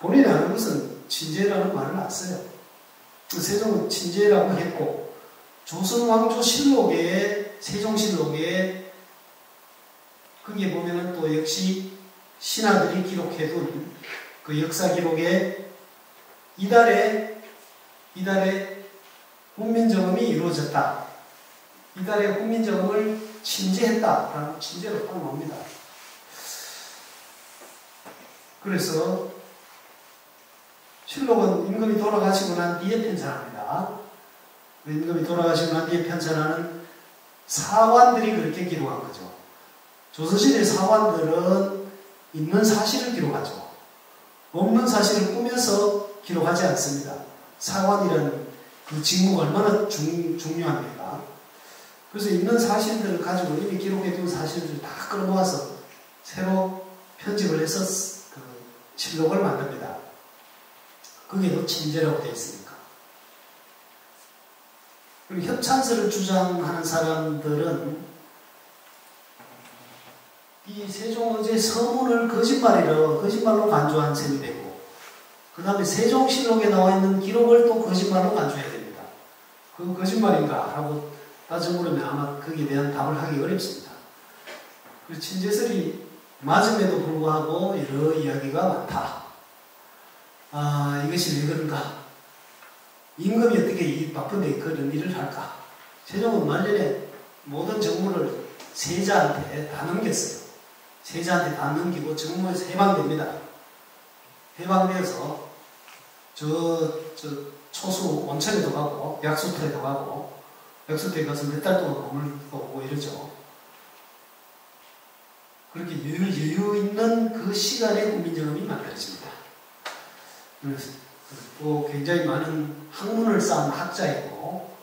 본인이 아는 것은 친제라는 말을 안 써요. 세종은 친제라고 했고 조선왕조실록에 세종실록에 거기에 보면은 또 역시 신하들이 기록해둔 그 역사 기록에 이달에 훈민정음이 이루어졌다. 이달에 훈민정음을 친제했다라는 친제로 딱 나옵니다. 그래서 실록은 임금이 돌아가시고 난 뒤에 편찬합니다. 임금이 없이 난 뒤에 편찬하는 사관들이 그렇게 기록한 거죠. 조선시대 사관들은 있는 사실을 기록하죠. 없는 사실을 꾸며서 기록하지 않습니다. 사관이라는 그 직무가 얼마나 중요합니까? 그래서 있는 사실들을 가지고 이미 기록해둔 사실들을 다 끌어모아서 새로 편집을 해서 그 실록을 만듭니다. 그게 또 친제라고 되어 있으니까. 그리고 협찬서를 주장하는 사람들은 이 세종어제 서문을 거짓말로 간주한 셈이 되고, 그 다음에 세종실록에 나와 있는 기록을 또 거짓말로 간주해야 됩니다. 그건 거짓말인가? 라고 따져보려면 아마 거기에 대한 답을 하기 어렵습니다. 그리고 친제설이 맞음에도 불구하고 여러 이야기가 많다. 이것이 왜 그런가? 임금이 어떻게 이 바쁜데 그런 일을 할까? 세종은 말년에 모든 정무를 세자한테 다 넘겼어요. 세자한테 다 넘기고 정무에서 해방됩니다. 해방되어서 초수 온천에도 가고 약수터에도 가고 약수터에 가서 몇 달 동안 머물고 오고 이러죠. 그렇게 여유 있는 그 시간에 국민정음이 만들어집니다. 또 굉장히 많은 학문을 쌓은 학자이고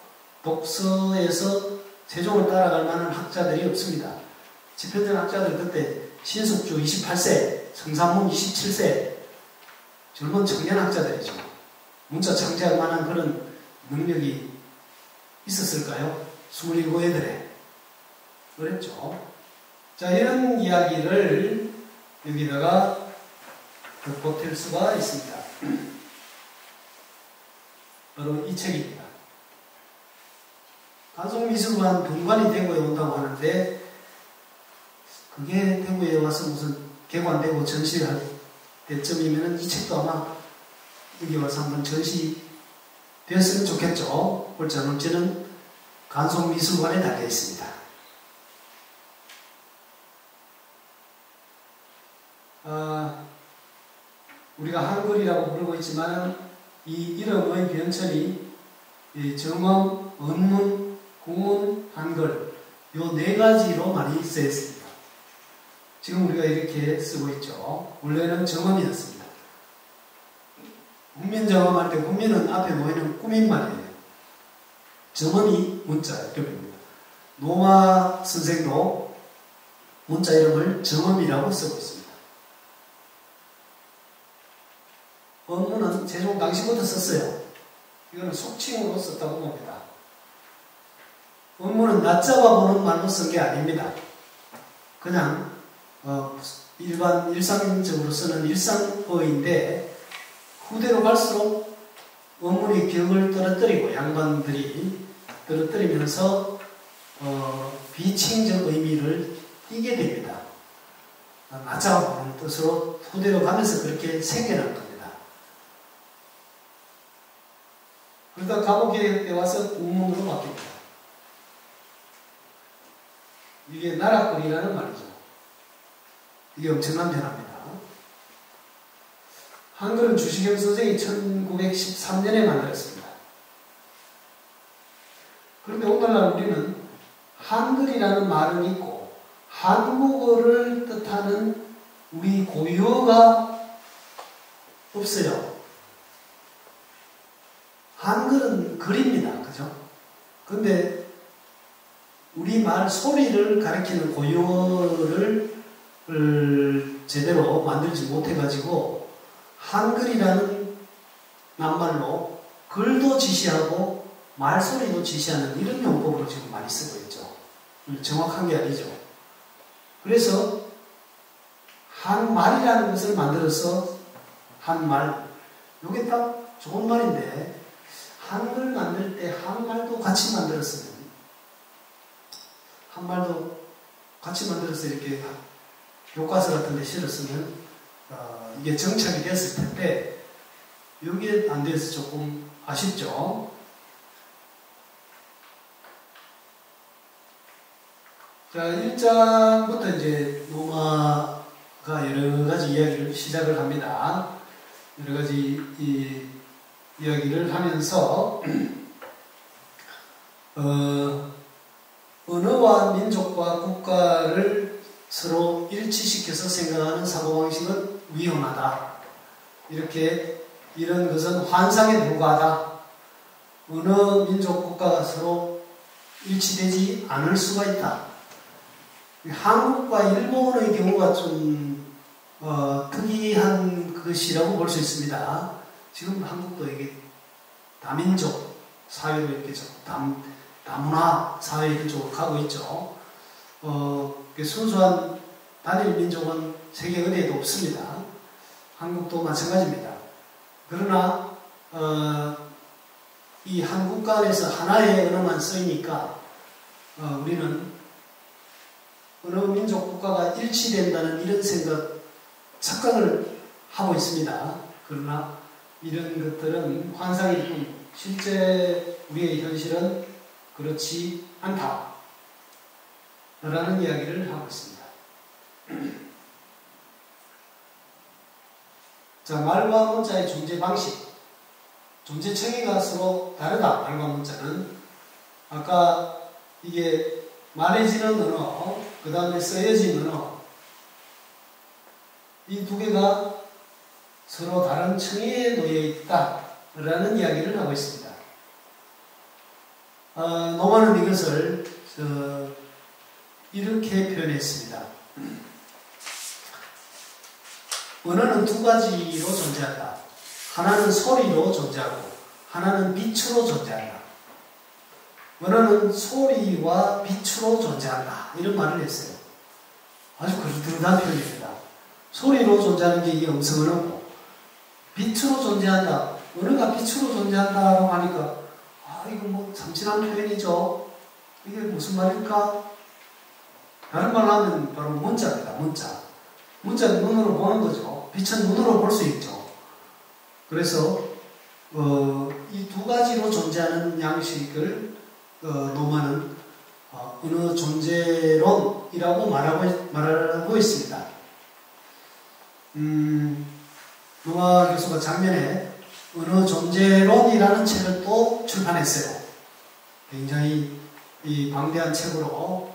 독서에서 세종을 따라갈 만한 학자들이 없습니다. 집현전 학자들 그때 신숙주 28세, 성삼문 27세 젊은 청년 학자들이죠. 문자 창제할 만한 그런 능력이 있었을까요? 27애들에 어렵죠. 자, 이런 이야기를 여기다가 보탤 수가 있습니다. 바로 이 책입니다. 간송미술관 분관이 대구에 온다고 하는데 그게 대구에 와서 무슨 개관되고 전시할 때쯤이면 이 책도 아마 여기 와서 한번 전시되었으면 좋겠죠. 옳지 않을지는 간송미술관에 달려 있습니다. 우리가 한글이라고 부르고 있지만 이 이름의 변천이 정엄, 언문, 구문, 한글 요 네 가지로 많이 쓰였습니다. 지금 우리가 이렇게 쓰고 있죠. 원래는 정엄이었습니다. 국민정엄할 때 국민은 앞에 모이는 꾸민말이에요. 정엄이 문자 이름입니다. 노마 선생도 문자 이름을 정엄이라고 쓰고 있습니다. 언문은 세종 당시부터 썼어요. 이거는 속칭으로 썼다고 봅니다. 언문은 낮잡아 보는 말로 쓴 게 아닙니다. 그냥 일상적으로 쓰는 일상어인데 후대로 갈수록 언문의 격을 떨어뜨리고 양반들이 떨어뜨리면서 비칭적 의미를 띠게 됩니다. 낮잡아 보는 뜻으로 후대로 가면서 그렇게 생겨난 겁니다. 그러다 가보개혁 때 와서 우문으로 바뀝니다. 이게 나락거리라는 말이죠. 이게 엄청난 변화입니다. 한글은 주시경 선생이 1913년에 만들었습니다. 그런데 오늘날 우리는 한글이라는 말은 있고 한국어를 뜻하는 우리 고유어가 없어요. 한글은 글입니다. 그죠? 근데 우리 말 소리를 가리키는 고유어를 제대로 만들지 못해가지고 한글이라는 낱말로 글도 지시하고 말소리도 지시하는 이런 용법으로 지금 많이 쓰고 있죠. 정확한 게 아니죠. 그래서 한말이라는 것을 만들어서 한말, 이게 딱 좋은 말인데 한글 만들 때 한말도 같이 만들었으면 한말도 같이 만들어서 이렇게 교과서 같은 데 실었으면 이게 정착이 됐을 텐데 여기에 안 돼서 조금 아쉽죠. 자, 1장부터 이제 노마가 여러 가지 이야기를 시작을 합니다. 여러 가지 이야기를 하면서 언어와 민족과 국가를 서로 일치시켜서 생각하는 사고방식은 위험하다. 이런 것은 환상에 불과하다. 언어, 민족, 국가가 서로 일치되지 않을 수가 있다. 한국과 일본의 경우가 좀 특이한 것이라고 볼 수 있습니다. 지금 한국도 이게 다민족 사회로 이렇게 다문화 사회 이런 쪽으로 가고 있죠. 순수한 단일 민족은 세계 어디에도 없습니다. 한국도 마찬가지입니다. 그러나 이 한 국가 안에서 하나의 언어만 쓰이니까 우리는 어느 민족 국가가 일치된다는 이런 착각을 하고 있습니다. 그러나 이런 것들은 환상일 뿐 실제 우리의 현실은 그렇지 않다 라는 이야기를 하고 있습니다. 자, 말과 문자의 존재 방식, 존재 체계가 서로 다르다. 말과 문자는 아까 이게 말해지는 언어, 그 다음에 쓰여진 언어, 이 두 개가 서로 다른 층위에 놓여 있다라는 이야기를 하고 있습니다. 노마는 이것을 이렇게 표현했습니다. 언어는 두 가지로 존재한다. 하나는 소리로 존재하고 하나는 빛으로 존재한다. 언어는 소리와 빛으로 존재한다. 이런 말을 했어요. 아주 그럴듯한 표현입니다. 소리로 존재하는 게 이 음성언어고 빛으로 존재한다. 언어가 빛으로 존재한다라고 하니까 이거 뭐 참신한 표현이죠. 이게 무슨 말일까? 다른 말로 하면 바로 문자입니다. 문자는 눈으로 보는 거죠. 빛은 눈으로 볼 수 있죠. 그래서 이 두 가지로 존재하는 양식을 노마는 언어 존재론이라고 말하고 있습니다. 노마 교수가 작년에 언어 존재론이라는 책을 또 출판했어요. 굉장히 이 방대한 책으로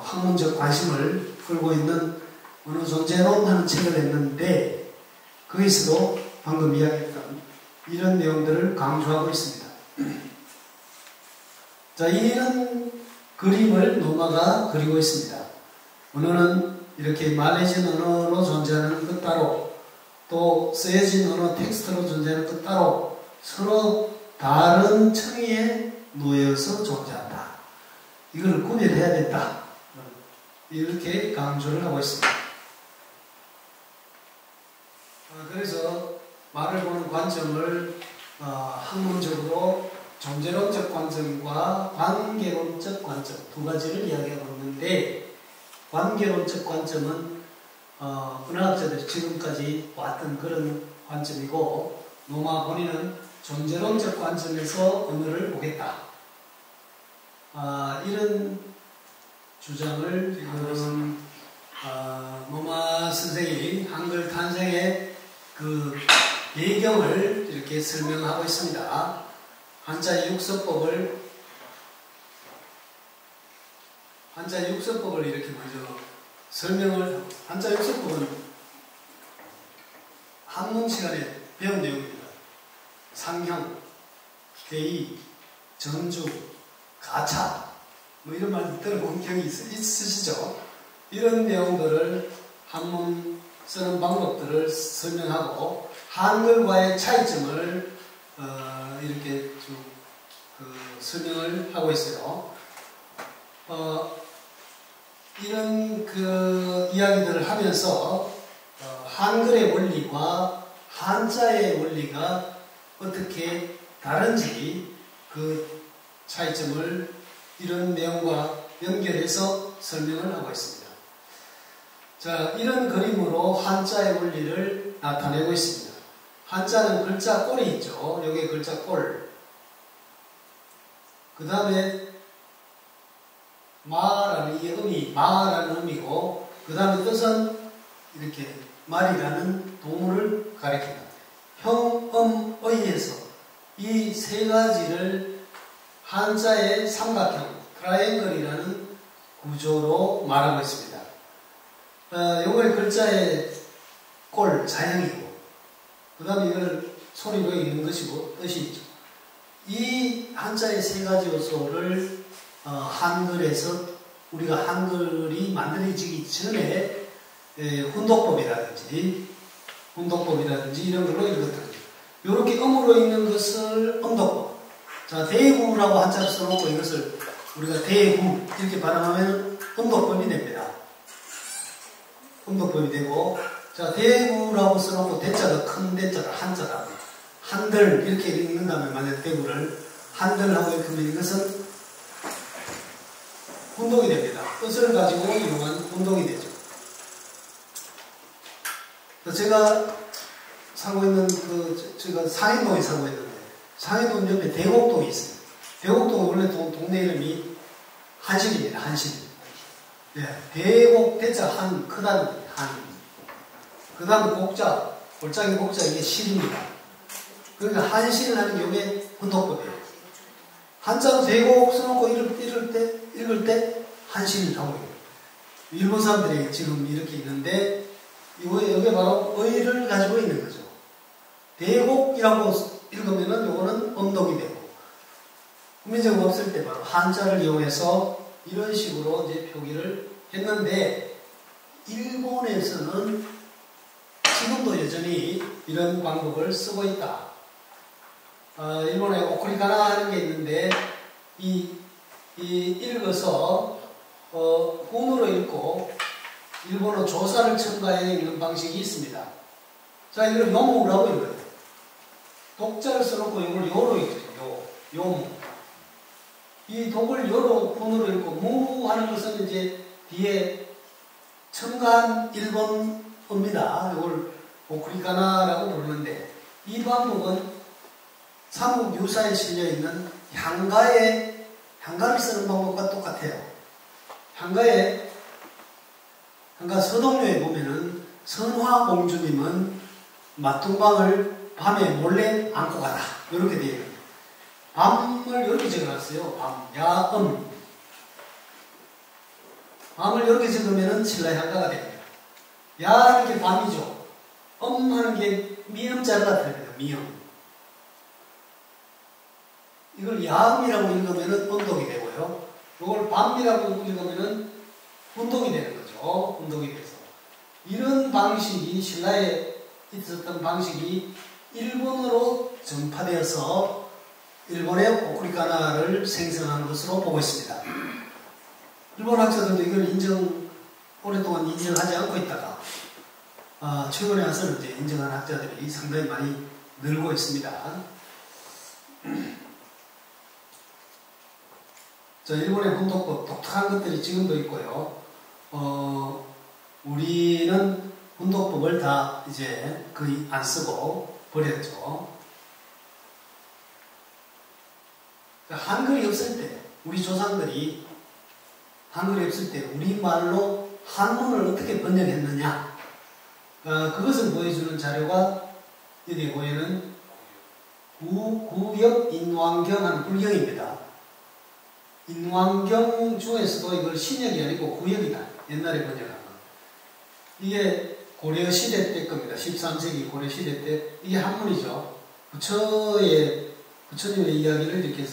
학문적 관심을 끌고 있는 언어 존재론 하는 책을 냈는데 거기서도 방금 이야기했던 이런 내용들을 강조하고 있습니다. 자, 이런 그림을 노마가 그리고 있습니다. 언어는 이렇게 말해진 언어로 존재하는 것 따로 또 쓰여진 언어 텍스트로 존재하는 것 따로 서로 다른 층위에 놓여서 존재한다. 이걸 구별해야 된다. 이렇게 강조를 하고 있습니다. 그래서 말을 보는 관점을 학문적으로 존재론적 관점과 관계론적 관점 두 가지를 이야기하고 있는데 관계론적 관점은 은하학자들이 지금까지 왔던 그런 관점이고 노마 본인은 존재론적 관점에서 언어를 보겠다. 이런 주장을 지금 노마 선생이 한글 탄생의 그 배경을 이렇게 설명하고 있습니다. 한자 육서법을 이렇게 먼저 설명을, 한자 육서법은 한문 시간에 배운 내용입니다. 상형, 개의, 정주, 가차, 뭐 이런 말 들어본 경이 있으시죠? 이런 내용들을 한문 쓰는 방법들을 설명하고 한글과의 차이점을 이렇게 쭉 설명을 하고 있어요. 이런 이야기들을 하면서 한글의 원리와 한자의 원리가 어떻게 다른지 그 차이점을 이런 내용과 연결해서 설명을 하고 있습니다. 자, 이런 그림으로 한자의 원리를 나타내고 있습니다. 한자는 글자 꼴이 있죠. 여기 글자 꼴. 그 다음에 마라는 이 음이 마라는 음이고 그 다음에 뜻은 이렇게 말이라는 동물을 가리킵니다. 형, 의에서 이 세 가지를 한자의 삼각형, 트라이앵글이라는 구조로 말하고 있습니다. 요거의 글자의 꼴, 자형이고 그 다음에 이걸 소리로 읽는 것이고 뜻이 있죠. 이 한자의 세 가지 요소를 한글에서 우리가 한글이 만들어지기 전에 훈독법이라든지 이런 걸로 읽었다. 이렇게 음으로 읽는 것을 음독법. 자, 자, 대구라고 한자를 써놓고 이것을 우리가 대구 이렇게 발음하면 음독법이 됩니다. 음독법이 되고, 자, 대구라고 써놓고 대자가 큰 대자를 한자라고 한들 이렇게 읽는다면 만약 대구를 한들하고 이렇게 하면 이것은 혼독이 됩니다. 뜻을 가지고 이용한 혼독이 되죠. 제가 살고 있는 제가 상인동에 살고 있는데 상인동 옆에 대곡동이 있어요. 대곡동은 원래 동네 이름이 한실입니다. 한실. 네, 대곡 대자 한 크다는 한. 그 다음에 곡자 골짜기 곡자 이게 실입니다. 그러니까 한실을 하는 게 이게 혼독법이에요. 한자로 대곡 써놓고 읽을 때 한실을 하고 있어요. 일본 사람들이 지금 이렇게 있는데 이게 바로 의를 가지고 있는 거죠. 대곡이라고 읽으면은 요거는 음독이 되고 국민적 없을 때 바로 한자를 이용해서 이런 식으로 이제 표기를 했는데 일본에서는 지금도 여전히 이런 방법을 쓰고 있다. 일본에 오쿠리카나 하는 게 있는데 읽어서 훈으로 읽고 일본어 조사를 첨가해 읽는 방식이 있습니다. 자, 이걸 요무라고 읽어요. 독자를 써놓고 이걸 요로 읽죠. 요무. 이 독을 요로 훈으로 읽고 무 하는 것은 이제 뒤에 첨가한 일본어입니다. 이걸 오쿠리카나라고 부르는데 이 방법은 삼국 유사에 실려있는 향가를 쓰는 방법과 똑같아요. 향가 서동료에 보면은 선화공주님은 맛둥방을 밤에 몰래 안고 가라. 이렇게 되어 있거든요. 밤을 이렇게 적어놨어요. 야음. 밤을 이렇게 적으면은 신라향가가 됩니다. 야하는 게 밤이죠. 하는 게 미음자가 됩니다. 미음. 이걸 야음이라고 읽으면은 음독이 되고요. 이걸 밤이라고 읽으면은 혼독이 되는 거죠. 혼독이 돼서. 이런 방식이, 신라에 있었던 방식이 일본으로 전파되어서 일본의 오쿠리카나를 생성한 것으로 보고 있습니다. 일본 학자들도 이걸 오랫동안 인정하지 않고 있다가, 최근에 와서는 이제 인정한 학자들이 상당히 많이 늘고 있습니다. 자, 일본의 혼독법, 독특한 것들이 지금도 있고요. 우리는 혼독법을 다 이제 거의 안 쓰고 버렸죠. 자, 한글이 없을 때, 우리 조상들이 한글이 없을 때 우리말로 한문을 어떻게 번역했느냐. 그것을 보여주는 자료가 여기 보이는 구역 인왕경 하는 불경입니다. 인왕경 중에서도 이걸 신역이 아니고 구역이다. 옛날에 번역한 거. 이게 고려시대 때 겁니다. 13세기 고려시대 때. 이게 한문이죠. 부처님의 이야기를 이렇게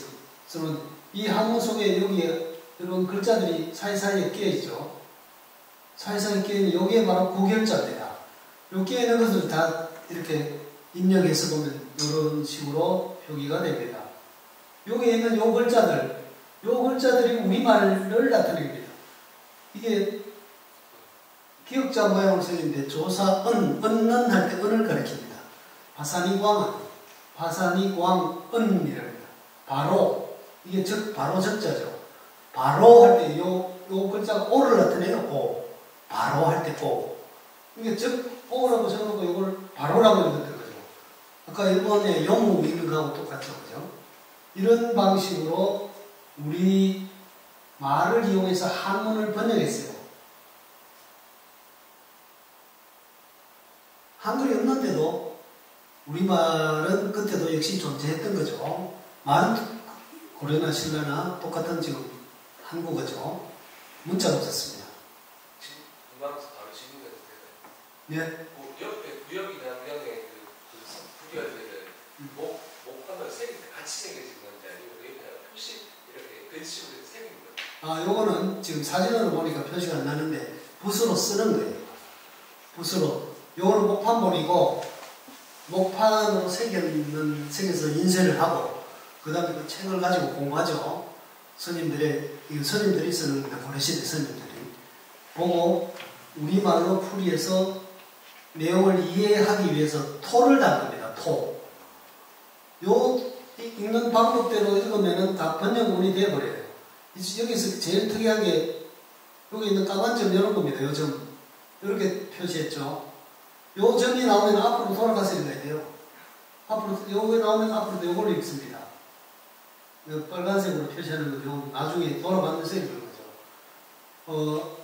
쓰는 이 한문 속에 여기에 이런 글자들이 사이사이에 끼어있죠. 사이사이에 끼어있는 여기에 바로 구결자입니다. 요 끼어있는 것을 다 이렇게 입력해서 보면 이런 식으로 표기가 됩니다. 여기에 있는 요 글자들이 우리말을 나타냅니다. 이게 기역자 모양으로 써있는데 조사, 은는 할 때 은을 가리킵니다. 바사니광, 은이랍니다. 바로, 이게 바로 적자죠. 바로 할 때 요 글자가 오를 나타내요. 오. 바로 할 때 오. 이게 오라고 적어놓고 이걸 바로라고 읽었던 거죠. 아까 일본의 요무 읽는 거하고 똑같죠. 그죠? 이런 방식으로 우리 말을 이용해서 한문을 번역했어요. 한글이 없는데도 우리말은 그때도 역시 존재했던 거죠. 말은 고려나 신라나 똑같은 지금 한국어죠. 문자가 없었습니다. 금방에서 바로 질문이 네. 옆에 구역이나 구역에 구역에 목판을 같이 새겨진 건지 아니면 옆에 표시 이렇게 글씨로 새긴 거예요? 요거는 지금 사진으로 보니까 표시가 안 나는데 붓으로 쓰는 거예요. 붓으로. 요거는 목판본이고 목판으로 새겨서 인쇄를 하고 그 다음에 그 책을 가지고 공부하죠. 스님들이 쓰는 고려시대 스님들이 보고 우리말로 풀이해서 내용을 이해하기 위해서 토를 담습니다. 토. 요 읽는 방법대로 읽으면은 다 번역문이 되어버려요. 여기서 제일 특이하게 여기 있는 까만 점 이런 겁니다. 요 점. 이렇게 표시했죠. 요 점이 나오면 앞으로 돌아가서 읽어야 돼요. 앞으로, 요게 나오면 앞으로 요걸 읽습니다. 요 빨간색으로 표시하는 거, 나중에 돌아가면서 읽는 거죠.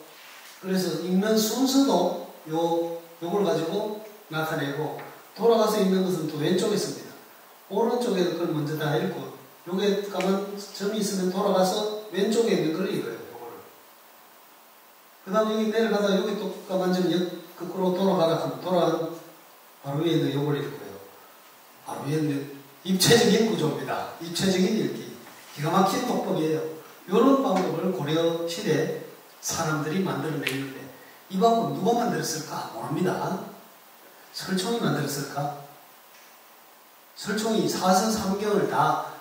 그래서 읽는 순서도 요걸 가지고 나타내고, 돌아가서 읽는 것은 또 왼쪽에 씁니다. 오른쪽에 그걸 먼저 다 읽고, 요게 까만 점이 있으면 돌아가서 왼쪽에 있는 걸 읽어요, 요거를. 그 다음 여기 내려가다 여기 또 까만 점 거꾸로 돌아가라 하면 돌아간 바로 위에 있는 요걸 읽고요. 바로 위에 있는 입체적인 구조입니다. 입체적인 읽기. 기가 막힌 독법이에요. 이런 방법을 고려 시대 사람들이 만들어내는데 이 방법 누가 만들었을까? 모릅니다. 설총이 만들었을까? 설총이 사서삼경을 다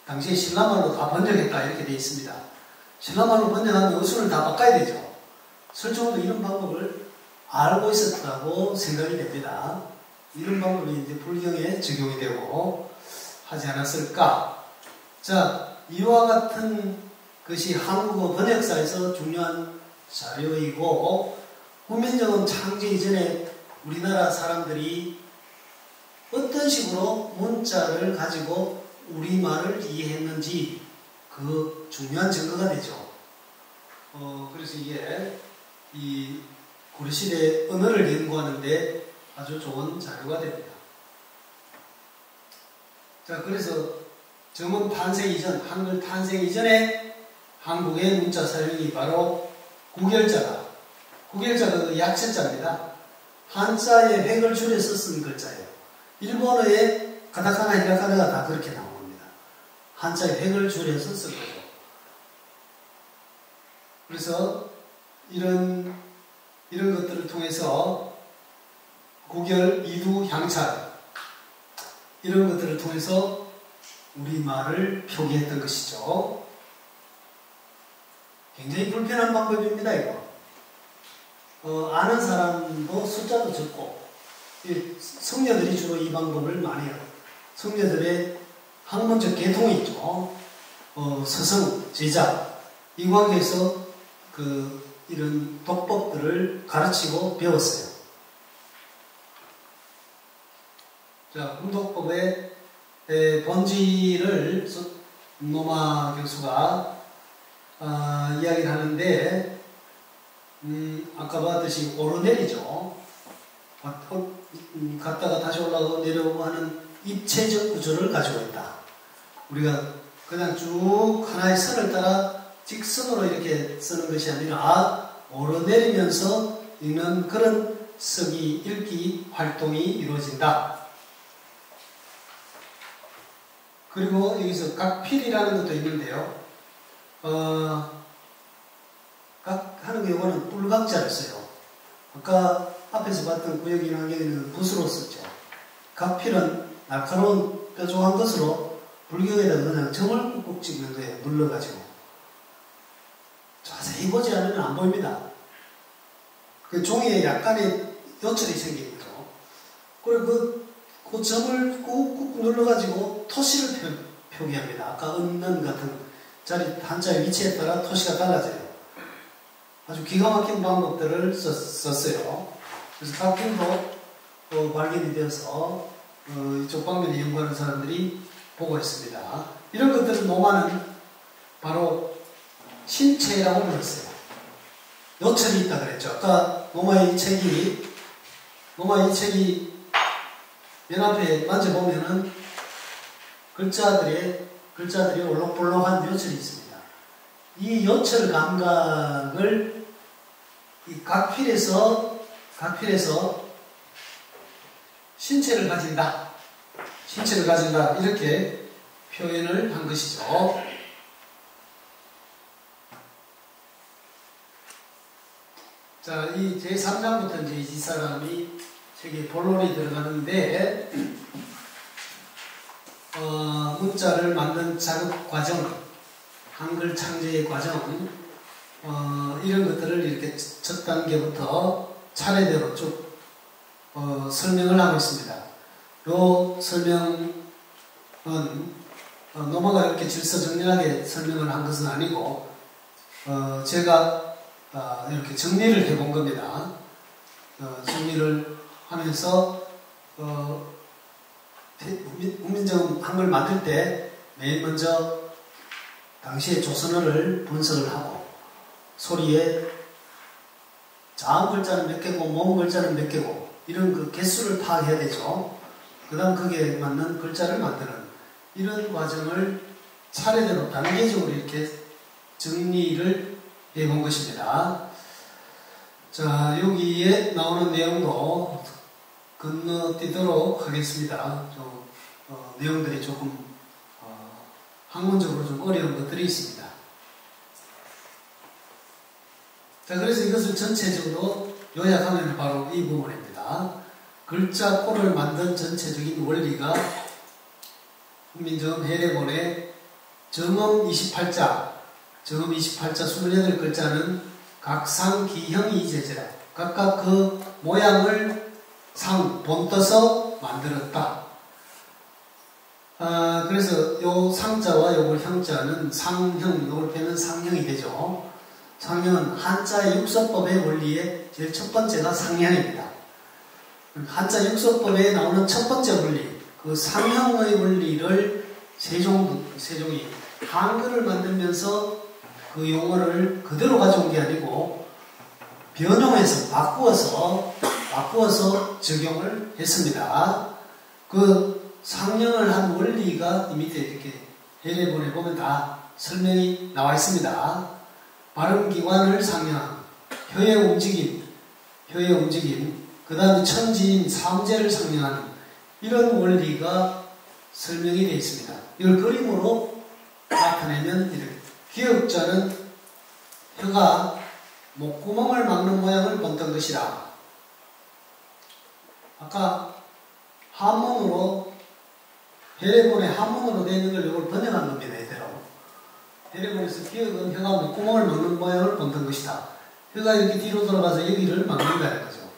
당시에 신라말로 다 번역했다 이렇게 되어 있습니다. 신라말로 번역하면 어순을 다 바꿔야 되죠. 설총도 이런 방법을 알고 있었다고 생각이 됩니다. 이런 방법이 이제 불경에 적용이 되고 하지 않았을까? 자, 이와 같은 것이 한국어 번역사에서 중요한 자료이고, 후면적은 창제 이전에 우리나라 사람들이 어떤 식으로 문자를 가지고 우리말을 이해했는지 그 중요한 증거가 되죠. 그래서 이게 이 고려시대 언어를 연구하는데 아주 좋은 자료가 됩니다. 자, 그래서 정원 탄생 이전, 한글 탄생 이전에 한국의 문자 사용이 바로 구결자가 그 약체자입니다. 한자의 획을 줄여서 쓴 글자예요. 일본어의 가타카나, 히라카나가 다 그렇게 나온 겁니다. 한자의 획을 줄여서 쓴 거죠. 그래서 이런 것들을 통해서 구결, 이두, 향찰 이런 것들을 통해서 우리말을 표기했던 것이죠. 굉장히 불편한 방법입니다, 이거. 아는 사람도 숫자도 적고, 성녀들이 주로 이 방법을 많이 해요. 성녀들의 학문적 계통이 있죠. 서성, 제자, 이 관계에서 이런 독법들을 가르치고 배웠어요. 자, 훈독법의 본질을 노마 교수가 이야기를 하는데, 아까 봤듯이 오르내리죠. 갔다가 다시 올라가고 내려오고 하는 입체적 구조를 가지고 있다. 우리가 그냥 쭉 하나의 선을 따라 직선으로 이렇게 쓰는 것이 아니라 오르내리면서 읽는 그런 쓰기, 읽기 활동이 이루어진다. 그리고 여기서 각필이라는 것도 있는데요. 하는 경우는 뿔각자를 써요. 아까 앞에서 봤던 구역인환경에는 붓으로 썼죠. 각필은 날카로운 뾰족한 것으로 불경에다 그냥 점을 꾹꾹 찍는 거예요. 눌러가지고. 자세히 보지 않으면 안 보입니다. 그 종이에 약간의 요철이 생깁니다. 그리고 그 점을 꾹꾹 눌러가지고 토시를 표기합니다. 아까 은는 같은 자리 한자의 위치에 따라 토시가 달라져요. 아주 기가 막힌 방법들을 썼어요. 그래서 각필도 발견이 되어서 이쪽 방면에 연구하는 사람들이 보고 있습니다. 이런 것들은 노마는 바로 신체라고 불렀어요. 요철이 있다 그랬죠. 아까 노마의 이 책이 맨 앞에 만져보면은 글자들이 올록볼록한 요철이 있습니다. 이 요철 감각을 이 각필에서 신체를 가진다. 이렇게 표현을 한 것이죠. 자, 이 제3장부터 이제 이 사람이 책에 본론이 들어가는데, 문자를 만든 작업 과정, 한글 창제의 과정, 이런 것들을 이렇게 첫 단계부터 차례대로 쭉 설명을 하고 있습니다. 요 설명은 노마가 이렇게 질서정연하게 설명을 한 것은 아니고 제가 이렇게 정리를 해본 겁니다. 정리를 하면서 훈민정음 한글 만들 때 맨 먼저 당시에 조선어를 분석을 하고 소리에 자음 글자는 몇 개고 모음 글자는 몇 개고 이런 그 개수를 파악해야 되죠. 그 다음 거기에 맞는 글자를 만드는 이런 과정을 차례대로 단계적으로 이렇게 정리를 해본 것입니다. 자, 여기에 나오는 내용도 건너뛰도록 하겠습니다. 내용들이 조금 학문적으로 좀 어려운 것들이 있습니다. 자, 그래서 이것을 전체적으로 요약하면 바로 이 부분입니다. 글자 꼴을 만든 전체적인 원리가 훈민정음 해례본의 정음 28자, 정음 28자 28글자는 각상 기형이 이제제라. 각각 그 모양을 본떠서 만들었다. 그래서 요 상자와 요 형자는 상형, 요걸 빼면 상형이 되죠. 상형은 한자 육서법의 원리의 제일 첫 번째가 상형입니다. 한자 육서법에 나오는 첫 번째 원리, 그 상형의 원리를 세종이 한글을 만들면서 그 용어를 그대로 가져온 게 아니고 변형해서 바꾸어서 적용을 했습니다. 그 상형을 한 원리가 이 밑에 이렇게 해례본에 보면 다 설명이 나와 있습니다. 발음기관을 상형한 혀의 움직임, 그 다음에 천지인 삼재를 상형하는 이런 원리가 설명이 되어 있습니다. 이걸 그림으로 나타내면 이렇게 기역자는 혀가 목구멍을 막는 모양을 본뜬 것이라. 아까 한문으로 해례본에 한문으로 되어 있는 걸 이걸 번역한 겁니다. 이대로. 해례본에서 기역은 혀가 목구멍을 막는 모양을 본뜬 것이다. 혀가 이렇게 뒤로 돌아가서 여기를 막는다는 거죠.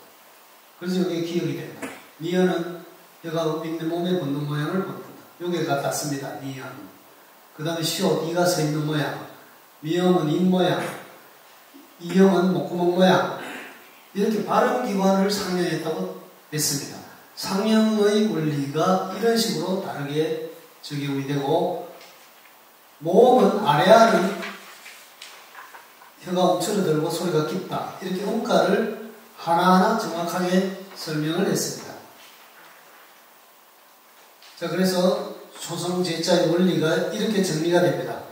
그래서 여기 기역이 된다. 미연은 혀가 있는 몸에 본뜬 모양을 본뜬다. 여기가 같습니다. 미연. 그 다음에 시옷, 이가 서 있는 모양. 미형은 입 모양. 이형은 목구멍 모양. 이렇게 발음기관을 상형했다고 했습니다. 상형의 원리가 이런 식으로 다르게 적용이 되고, 모음은 아래아는 혀가 움츠러들고 소리가 깊다. 이렇게 음가를 하나하나 정확하게 설명을 했습니다. 자, 그래서 초성제자의 원리가 이렇게 정리가 됩니다.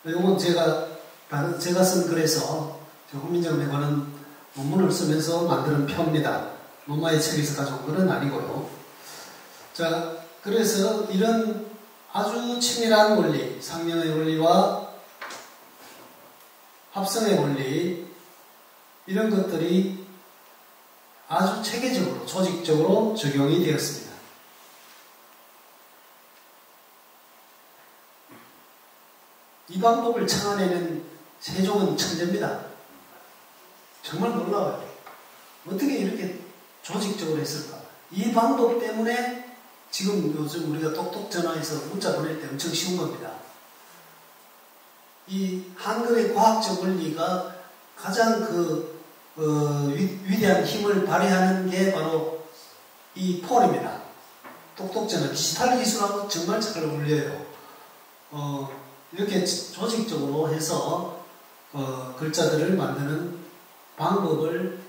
이건 제가 쓴 글에서 훈민정음에 관한 논문을 쓰면서 만드는 표입니다. 노마의 책에서 가져온 글은 아니고요. 자, 그래서 이런 아주 치밀한 원리, 상형의 원리와 합성의 원리, 이런 것들이 아주 체계적으로, 조직적으로 적용이 되었습니다. 이 방법을 창안해낸 세종은 천재입니다. 정말 놀라워요. 어떻게 이렇게 조직적으로 했을까? 이 방법 때문에 지금 요즘 우리가 똑똑 전화해서 문자 보낼 때 엄청 쉬운 겁니다. 이 한글의 과학적 원리가 가장 위대한 힘을 발휘하는 게 바로 이 폰입니다. 똑똑 전화, 디지털 기술하고 정말 잘 어울려요. 이렇게 조직적으로 해서 글자들을 만드는 방법을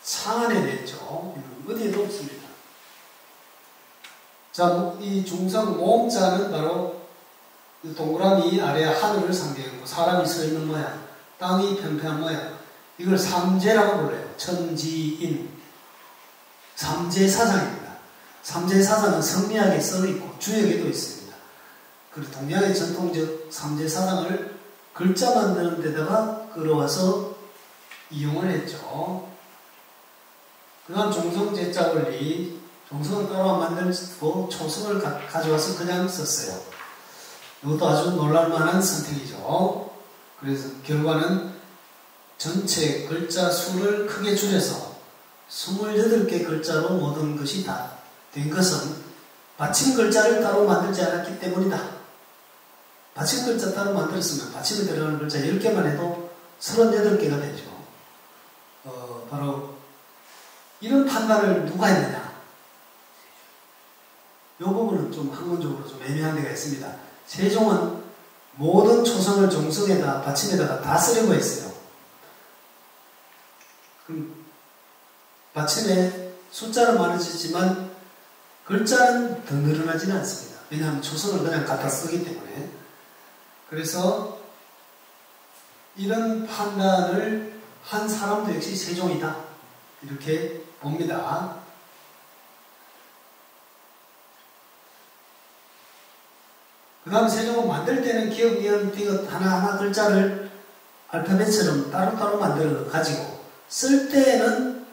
창안해냈죠. 어디에도 없습니다. 자, 이 중성 모음자는 바로 동그라미 아래 하늘을 상징하고 사람이 서 있는 모양, 땅이 평평한 모양, 이걸 삼재라고 불러요. 천지인. 삼재사상입니다. 삼재사상은 성리학에 써있고 주역에도 있습니다. 그리고 동양의 전통적 삼재사상을 글자 만드는 데다가 끌어와서 이용을 했죠. 그 다음 중성제자 원리, 종성을 따로 안 만들고 초성을 가져와서 그냥 썼어요. 이것도 아주 놀랄만한 선택이죠. 그래서 결과는 전체 글자 수를 크게 줄여서 28개 글자로 모든 것이 다 된 것은 받침 글자를 따로 만들지 않았기 때문이다. 받침 글자 따로 만들었으면 받침에 들어가는 글자 10개만 해도 38개가 되죠. 바로 이런 판단을 누가 했느냐. 이 부분은 좀 학문적으로 좀 애매한 데가 있습니다. 세종은 모든 초성을 종성에다 받침에다가 다 쓰려고 했어요. 그럼 받침에 숫자는 많아지지만 글자는 더 늘어나지는 않습니다. 왜냐하면 초성을 그냥 갖다 쓰기 때문에. 그래서 이런 판단을 한 사람도 역시 세종이다. 이렇게 봅니다. 그 다음 세종은 만들 때는 기역, 니은, 디귿 하나하나 글자를 알파벳처럼 따로따로 만들어 가지고 쓸 때는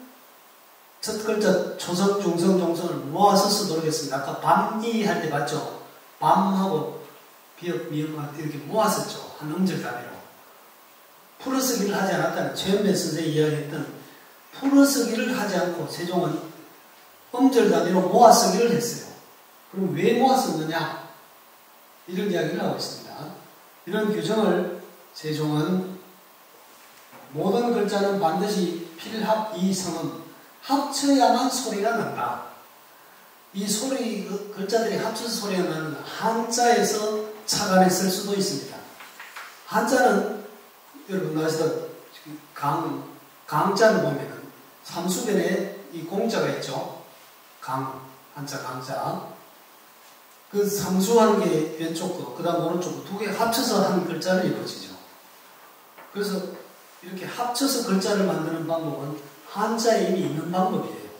첫 글자 초성, 중성, 종성을 모아서 쓰도록 했습니다. 아까 밤이 할 때 봤죠? 밤하고 비역, 미역 이렇게 모았었죠. 한 음절 단위로. 풀어쓰기를 하지 않았다는 최현배 선생이 이야기했던 풀어쓰기를 하지 않고 세종은 음절 단위로 모아쓰기를 했어요. 그럼 왜 모았었느냐? 이런 이야기를 하고 있습니다. 이런 규정을 세종은 모든 글자는 반드시 필합이성은 합쳐야만 소리가 난다. 이 소리, 글자들이 합쳐서 소리가 나는 한자에서 착안에 쓸 수도 있습니다. 한자는 여러분 아시다시피 강자를 보면은 삼수변에 이 공자가 있죠. 한자 강자. 그 삼수하는 게 왼쪽 거, 그 다음 오른쪽 거 두 개 합쳐서 하는 글자를 이루어지죠. 그래서 이렇게 합쳐서 글자를 만드는 방법은 한자에 이미 있는 방법이에요.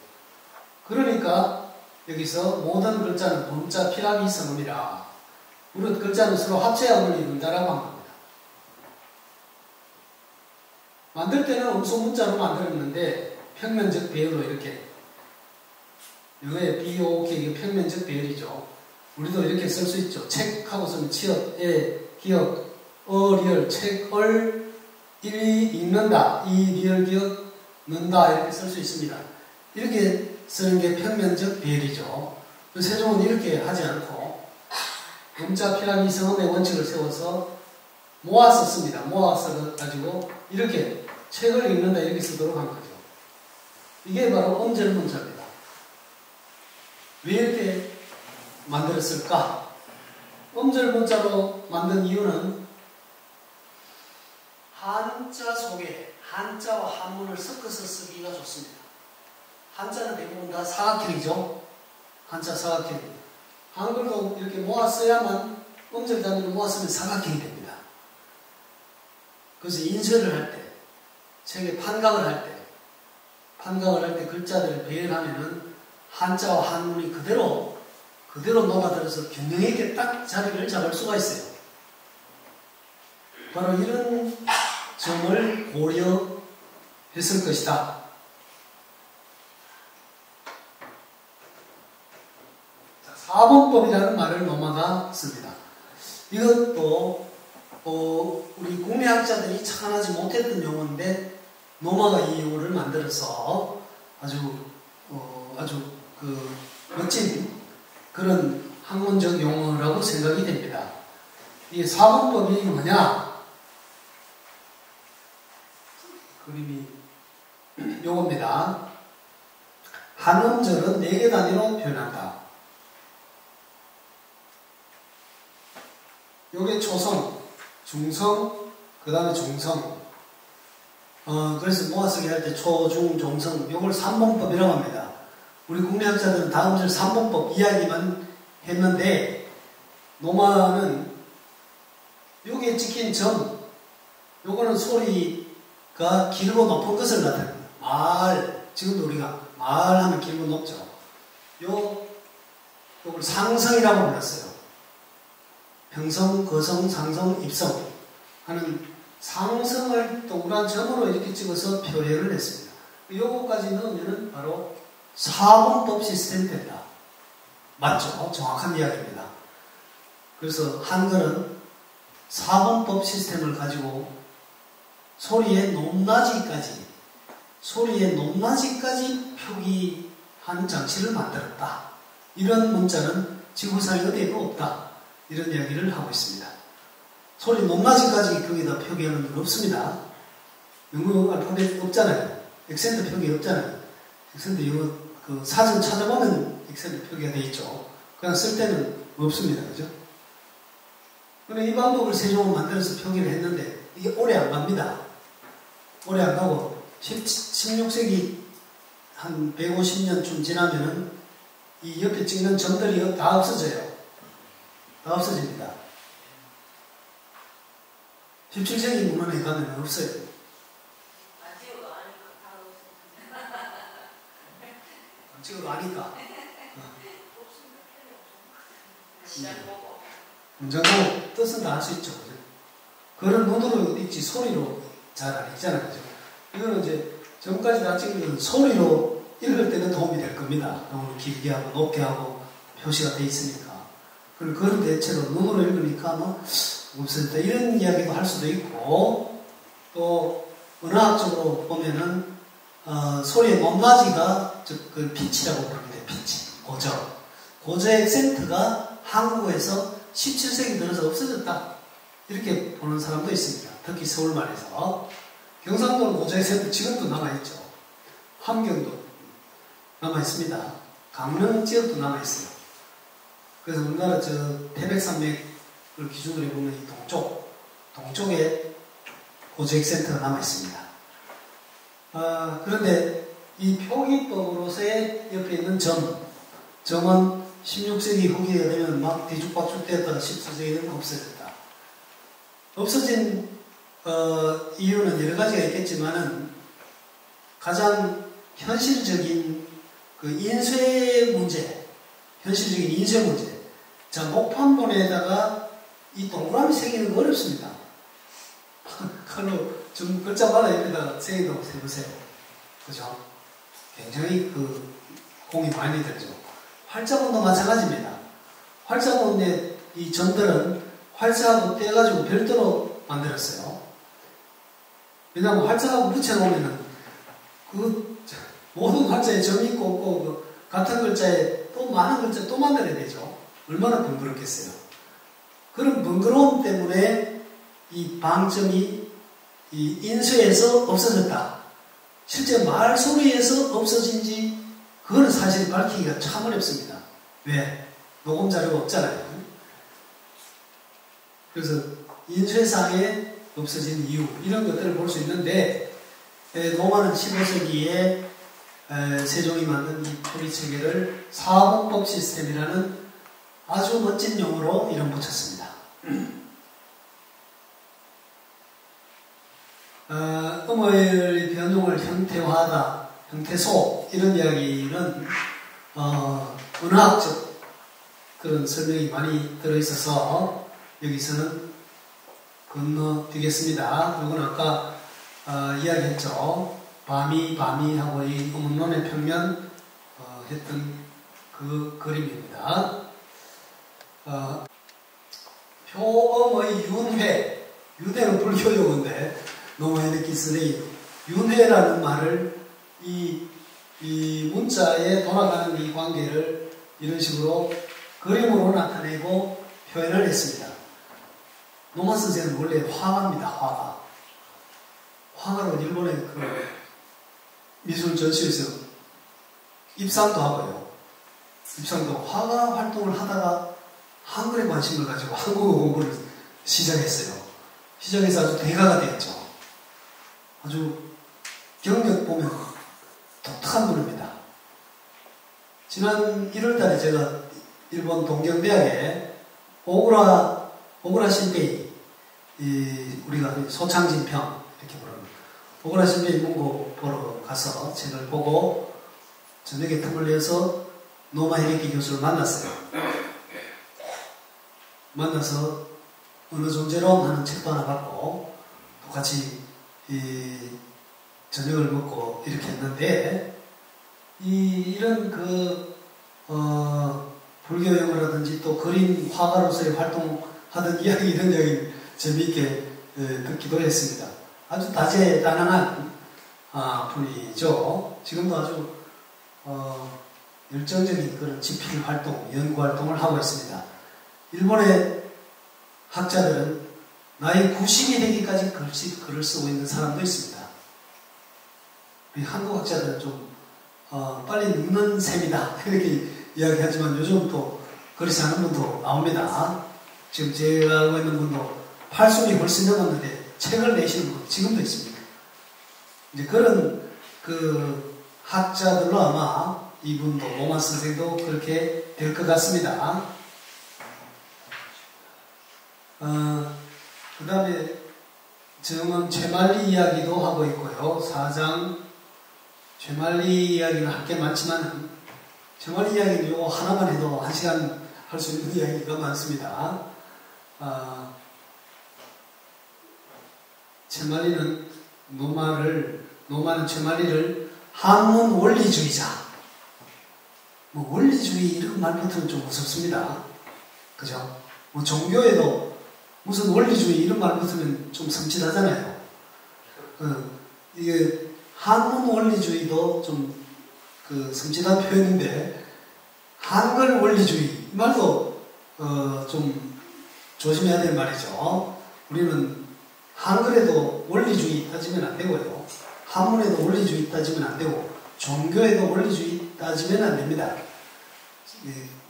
그러니까 여기서 모든 글자는 범자 필합이 성음이라. 우리 글자는 서로 합쳐야 원리 이룬다라고 한 겁니다. 만들 때는 음소 문자로 만들었는데 평면적 배열로 이렇게 영어에 BOK 이게 평면적 배열이죠. 우리도 이렇게 쓸 수 있죠. 책하고 쓰면 치읓, 기역, 리얼, 책을 읽는다, 리얼, 기역, 는다 이렇게 쓸 수 있습니다. 이렇게 쓰는 게 평면적 배열이죠. 세종은 이렇게 하지 않고 음자 필합이 성음의 원칙을 세워서 모아서 씁니다. 모아서 가지고 이렇게 책을 읽는다 이렇게 쓰도록 한 거죠. 이게 바로 음절 문자입니다. 왜 이렇게 만들었을까? 음절 문자로 만든 이유는 한자 속에 한자와 한문을 섞어서 쓰기가 좋습니다. 한자는 대부분 다 사각형이죠. 한자 사각형. 한글도 이렇게 모았어야만 음절 단위로 모았으면 사각형이 됩니다. 그래서 인쇄를 할 때, 책에 판각을 할 때 글자들을 배열하면은 한자와 한문이 그대로 녹아들어서 균형 있게 딱 자리를 잡을 수가 있어요. 바로 이런 점을 고려했을 것이다. 자, 사본법이라는 말을 노마가 씁니다. 이것도 우리 국내학자들이 착안하지 못했던 용어인데 노마가 이 용어를 만들어서 아주 멋진 그런 학문적 용어라고 생각이 됩니다. 이 사본법이 뭐냐? 그림이 요겁니다. 한 음절은 4개 단위로 표현한다. 요게 초성, 중성, 그 다음에 중성. 그래서 모아쓰기 할 때 초, 중, 종성, 요걸 삼본법이라고 합니다. 우리 국내학자들은 다음 절 삼본법 이야기만 했는데, 노마는 요게 찍힌 점, 요거는 소리가 길고 높은 것을 나타냅니다. 말, 지금도 우리가 말하면 길고 높죠. 요걸 상성이라고 불렀어요. 평성, 거성, 상성, 입성 하는 상성을 동그란 점으로 이렇게 찍어서 표현을 했습니다. 요거까지 넣으면 바로 4분법 시스템이 된다. 맞죠? 정확한 이야기입니다. 그래서 한글은 4분법 시스템을 가지고 소리의 높낮이까지 표기한 장치를 만들었다. 이런 문자는 지구상에 어디에도 없다. 이런 이야기를 하고 있습니다. 소리 높낮이까지 거기다 표기하는 건 없습니다. 영어 알파벳 없잖아요. 액센트 표기 없잖아요. 액센트 영어 그 사전 찾아보면 액센트 표기가 되어 있죠. 그냥 쓸 때는 없습니다. 그죠? 근데 이 방법을 세종은 만들어서 표기를 했는데 이게 오래 안 갑니다. 오래 안 가고 16세기 한 150년쯤 지나면은 이 옆에 찍는 점들이 다 없어져요. 다 없어집니다. 17세기 문헌에 가면 없어요. 안 찍어도 아니까. 문장도 뜻은 다 알 수 있죠. 그죠? 그런 눈으로 읽지 소리로 잘 안 읽잖아요. 그죠? 이거는 이제 전까지 다 찍은 건 소리로 읽을 때는 도움이 될 겁니다. 너무 길게 하고 높게 하고 표시가 돼 있으니까. 그리고 그런 대체로 눈으로 읽으니까 뭐 없을 때 이런 이야기도 할 수도 있고, 또 은하학적으로 보면은 소리의 높낮이가 그 피치라고 부릅니다. 피치, 고저 액센트가 한국에서 17세기 들어서 없어졌다. 이렇게 보는 사람도 있습니다. 특히 서울말에서. 경상도는 고저 액센트 지금도 남아있죠. 함경도 남아있습니다. 강릉 지역도 남아있어요. 그래서 우리나라 저 태백산맥을 기준으로 보면 이 동쪽에 고저 액센트가 남아있습니다. 그런데 이 표기법으로서의 옆에 있는 점은 16세기 후기가 되면 막 뒤죽박죽 되었다가 17세기에는 없어졌다. 없어진 이유는 여러 가지가 있겠지만은 가장 현실적인 그 인쇄 문제, 자, 목판본에다가 이 동그라미 새기는 거 어렵습니다. 칼로 좀 글자마다 옆에다 새긴다고 해보세요. 그죠? 굉장히 그 공이 많이 들죠. 활자본도 마찬가지입니다. 활자본의 이 점들은 활자하고 떼가지고 별도로 만들었어요. 왜냐하면 활자하고 붙여놓으면은 그 모든 활자에 점이 있고 없고 그 같은 글자에 또 많은 글자 또 만들어야 되죠. 얼마나 번거롭겠어요. 그런 번거로움 때문에 이 방점이 이 인쇄에서 없어졌다. 실제 말소리에서 없어진지 그거는 사실 밝히기가 참 어렵습니다. 왜? 녹음 자료가 없잖아요. 그래서 인쇄상에 없어진 이유 이런 것들을 볼 수 있는데 로마는 15세기에 세종이 만든 이 표기체계를 사분법 시스템이라는 아주 멋진 용어로 이름 붙였습니다. 음의 변종을 형태화하다, 형태소 이런 이야기는 은화학적 그런 설명이 많이 들어있어서 여기서는 건너뛰겠습니다. 이건 아까 이야기했죠. 밤이 하고 이 음론의 평면 했던 그 그림입니다. 표음의 윤회, 유대는 불교 용어인데 노메르키스레이 윤회라는 말을 이 문자에 돌아가는 이 관계를 이런 식으로 그림으로 나타내고 표현을 했습니다. 노마 선생은 원래 화가입니다. 화가로 일본의 그 미술 전시회에서 입상도 하고요. 입상도 화가 활동을 하다가 한글에 관심을 가지고 한국어 공부를 시작했어요. 시작해서 아주 대가가 되었죠. 아주 경력 보면 독특한 분입니다. 지난 1월달에 제가 일본 동경대학에 오구라 신베이, 우리가 소창진평 이렇게 부르는 오구라 신베이 문고 보러 가서 책을 보고 저녁에 틈을 내서 노마 히데키 교수를 만났어요. 만나서 어느 존재로 하는 책도 하나 받고 똑같이 저녁을 먹고 이렇게 했는데 이런 불교용어라든지 또 그림 화가로서의 활동하던 이야기, 이런 이야기 재미있게 듣기도 했습니다. 아주 다재다능한 분이죠. 지금도 아주 열정적인 그런 집필 활동, 연구 활동을 하고 있습니다. 일본의 학자들은 나이 90이 되기까지 글을 쓰고 있는 사람도 있습니다. 우리 한국 학자들은 좀 빨리 늙는 셈이다 이렇게 이야기하지만 요즘 또 그렇지 않은 분도 나옵니다. 지금 제가 알고 있는 분도 80이 벌써 넘었는데 책을 내시는 분 지금도 있습니다. 이제 그런 학자들로 아마 이분도 로만 선생도 그렇게 될 것 같습니다. 그 다음에 정은 최말리 이야기도 하고 있고요. 4장 최말리 이야기는 할 게 많지만 최말리 이야기는 요거 하나만 해도 1시간 할 수 있는 이야기가 많습니다. 최말리는 노마는 최말리를 한문 원리주의자, 원리주의 이런 말부터는 좀 무섭습니다. 그죠? 종교에도 무슨 원리주의 이런 말 붙으면 좀 섬찟하잖아요. 이게 한문 원리주의도 좀 섬찟한 표현인데 한글 원리주의 이 말도 좀 조심해야 될 말이죠. 우리는 한글에도 원리주의 따지면 안 되고요. 한문에도 원리주의 따지면 안 되고 종교에도 원리주의 따지면 안 됩니다.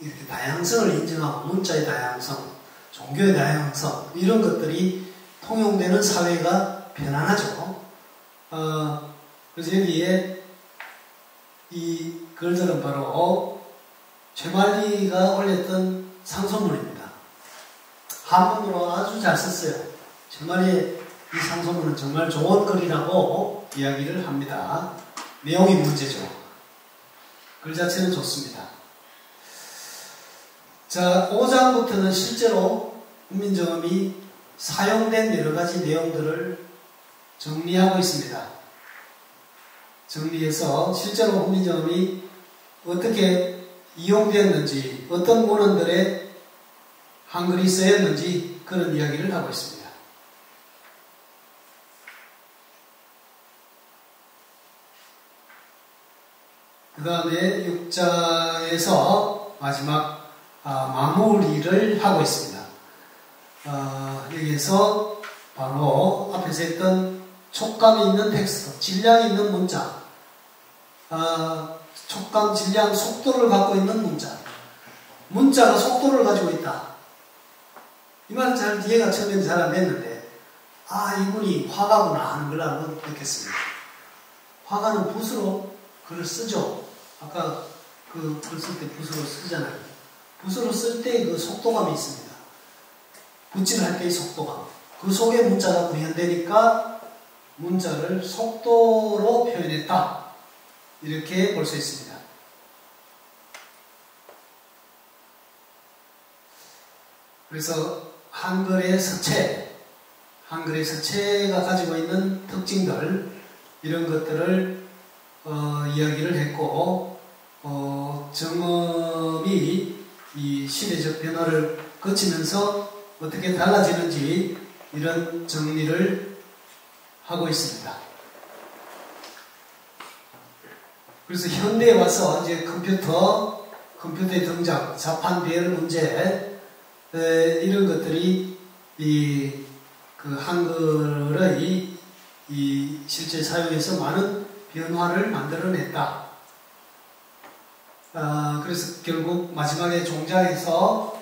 이렇게 다양성을 인정하고 문자의 다양성, 종교의 다양성 이런 것들이 통용되는 사회가 편안하죠. 그래서 여기에 이 글들은 바로 최말리가 올렸던 상소문입니다. 한문으로 아주 잘 썼어요. 최말리의 이 상소문은 정말 좋은 글이라고 이야기를 합니다. 내용이 문제죠. 글 자체는 좋습니다. 자, 5장부터는 실제로 훈민정음이 사용된 여러 가지 내용들을 정리하고 있습니다. 정리해서 실제로 훈민정음이 어떻게 이용되었는지, 어떤 문헌들에 한글이 쓰였는지 그런 이야기를 하고 있습니다. 그 다음에 6장에서 마지막 마무리를 하고 있습니다. 여기에서 바로 앞에서 했던 촉감이 있는 텍스트, 질량이 있는 문자, 촉감, 질량, 속도를 갖고 있는 문자, 문자가 속도를 가지고 있다. 이 말은 잘 이해가 처음에는 잘 안 됐는데 이분이 화가구나 하는 걸 알고 느꼈습니다. 화가는 붓으로 글을 쓰죠. 아까 글 쓸 때 붓으로 쓰잖아요. 붓으로 쓸 때 그 속도감이 있습니다. 붓질을 할 때의 속도감. 그 속에 문자가 구현되니까 문자를 속도로 표현했다. 이렇게 볼 수 있습니다. 그래서 한글의 서체가 가지고 있는 특징들, 이런 것들을 이야기를 했고, 정음이 이 시대적 변화를 거치면서 어떻게 달라지는지 이런 정리를 하고 있습니다. 그래서 현대에 와서 이제 컴퓨터의 등장, 자판 배열 문제, 이런 것들이 그 한글의 이 실제 사용에서 많은 변화를 만들어냈다. 그래서 결국 마지막에 종작에서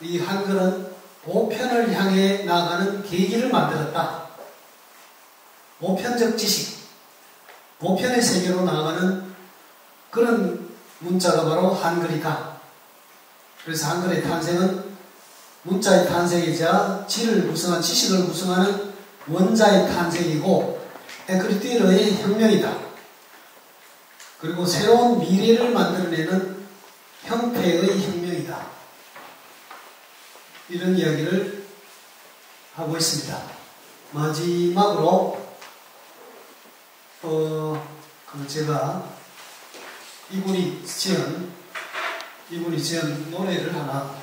이 한글은 보편을 향해 나아가는 계기를 만들었다. 보편적 지식, 보편의 세계로 나아가는 그런 문자가 바로 한글이다. 그래서 한글의 탄생은 문자의 탄생이자 지식을 구성하는 원자의 탄생이고 에크리띠르의 혁명이다. 그리고 새로운 미래를 만들어내는 형태의 혁명이다. 이런 이야기를 하고 있습니다. 마지막으로 제가 이분이 지은 노래를 하나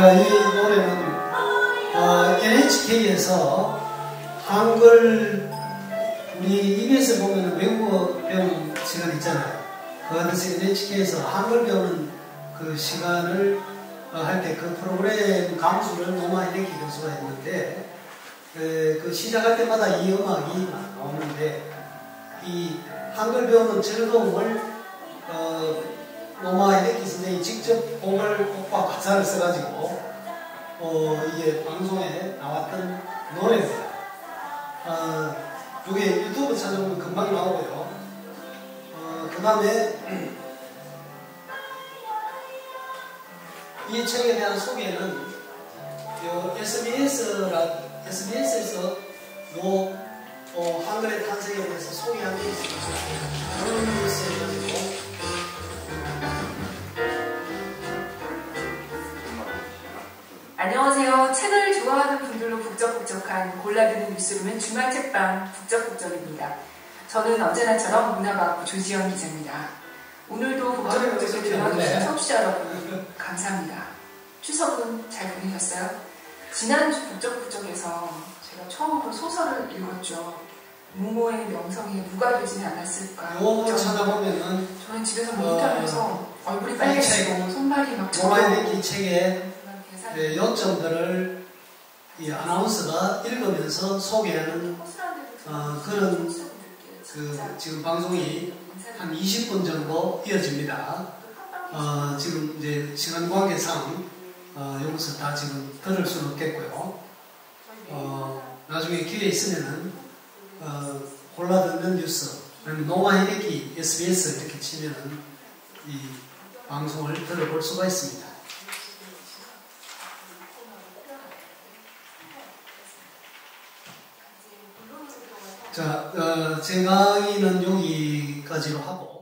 이 노래는 NHK에서 한글 우리 EBS 보면 외국어 배우는 시간 있잖아요. 그것에서 NHK에서 한글 배우는 그 시간을 할 때 그 프로그램 강수를 노마 히데키 교수가 했는데 그 시작할 때마다 이 음악이 나오는데 이 한글 배우는 즐거움을 노마 히데키 선생님이 직접 곡과 가사를 써가지고 이게 방송에 나왔던 노래입니다. 이게 유튜브 찾아보면 금방 나오고요. 그 다음에 이 책에 대한 소개는 SBS에서 한글의 탄생에 대해서 소개한 게 있습니다. 그런 뉴스에 가지고 안녕하세요. 책을 좋아하는 분들로 북적북적한 골라드는 뉴스룸은 주말 책방 북적북적입니다. 저는 언제나처럼 문화과학부 조지영 기자입니다. 오늘도 북적북적을 들어주신 청취자 여러분 감사합니다. 추석은 잘 보내셨어요? 지난주 북적북적에서 제가 처음으로 소설을 읽었죠. 무모의 명성에 누가 되지는 않았을까. 요거 찾아보면은 저는 집에서 모니터하면서 얼굴이 빨개지고 손발이 막 노마히데키 책에 요점들을 이 아나운서가 읽으면서 소개하는 그런 지금 방송이 한 20분 정도 이어집니다. 지금 이제 시간 관계상 여기서 다 지금 들을 수는 없겠고요. 나중에 기회 있으면은 골라 듣는 뉴스 아니면 노마히데키 SBS 이렇게 치면은 이 방송을 들어볼 수가 있습니다. 자, 제 강의는 여기까지로 하고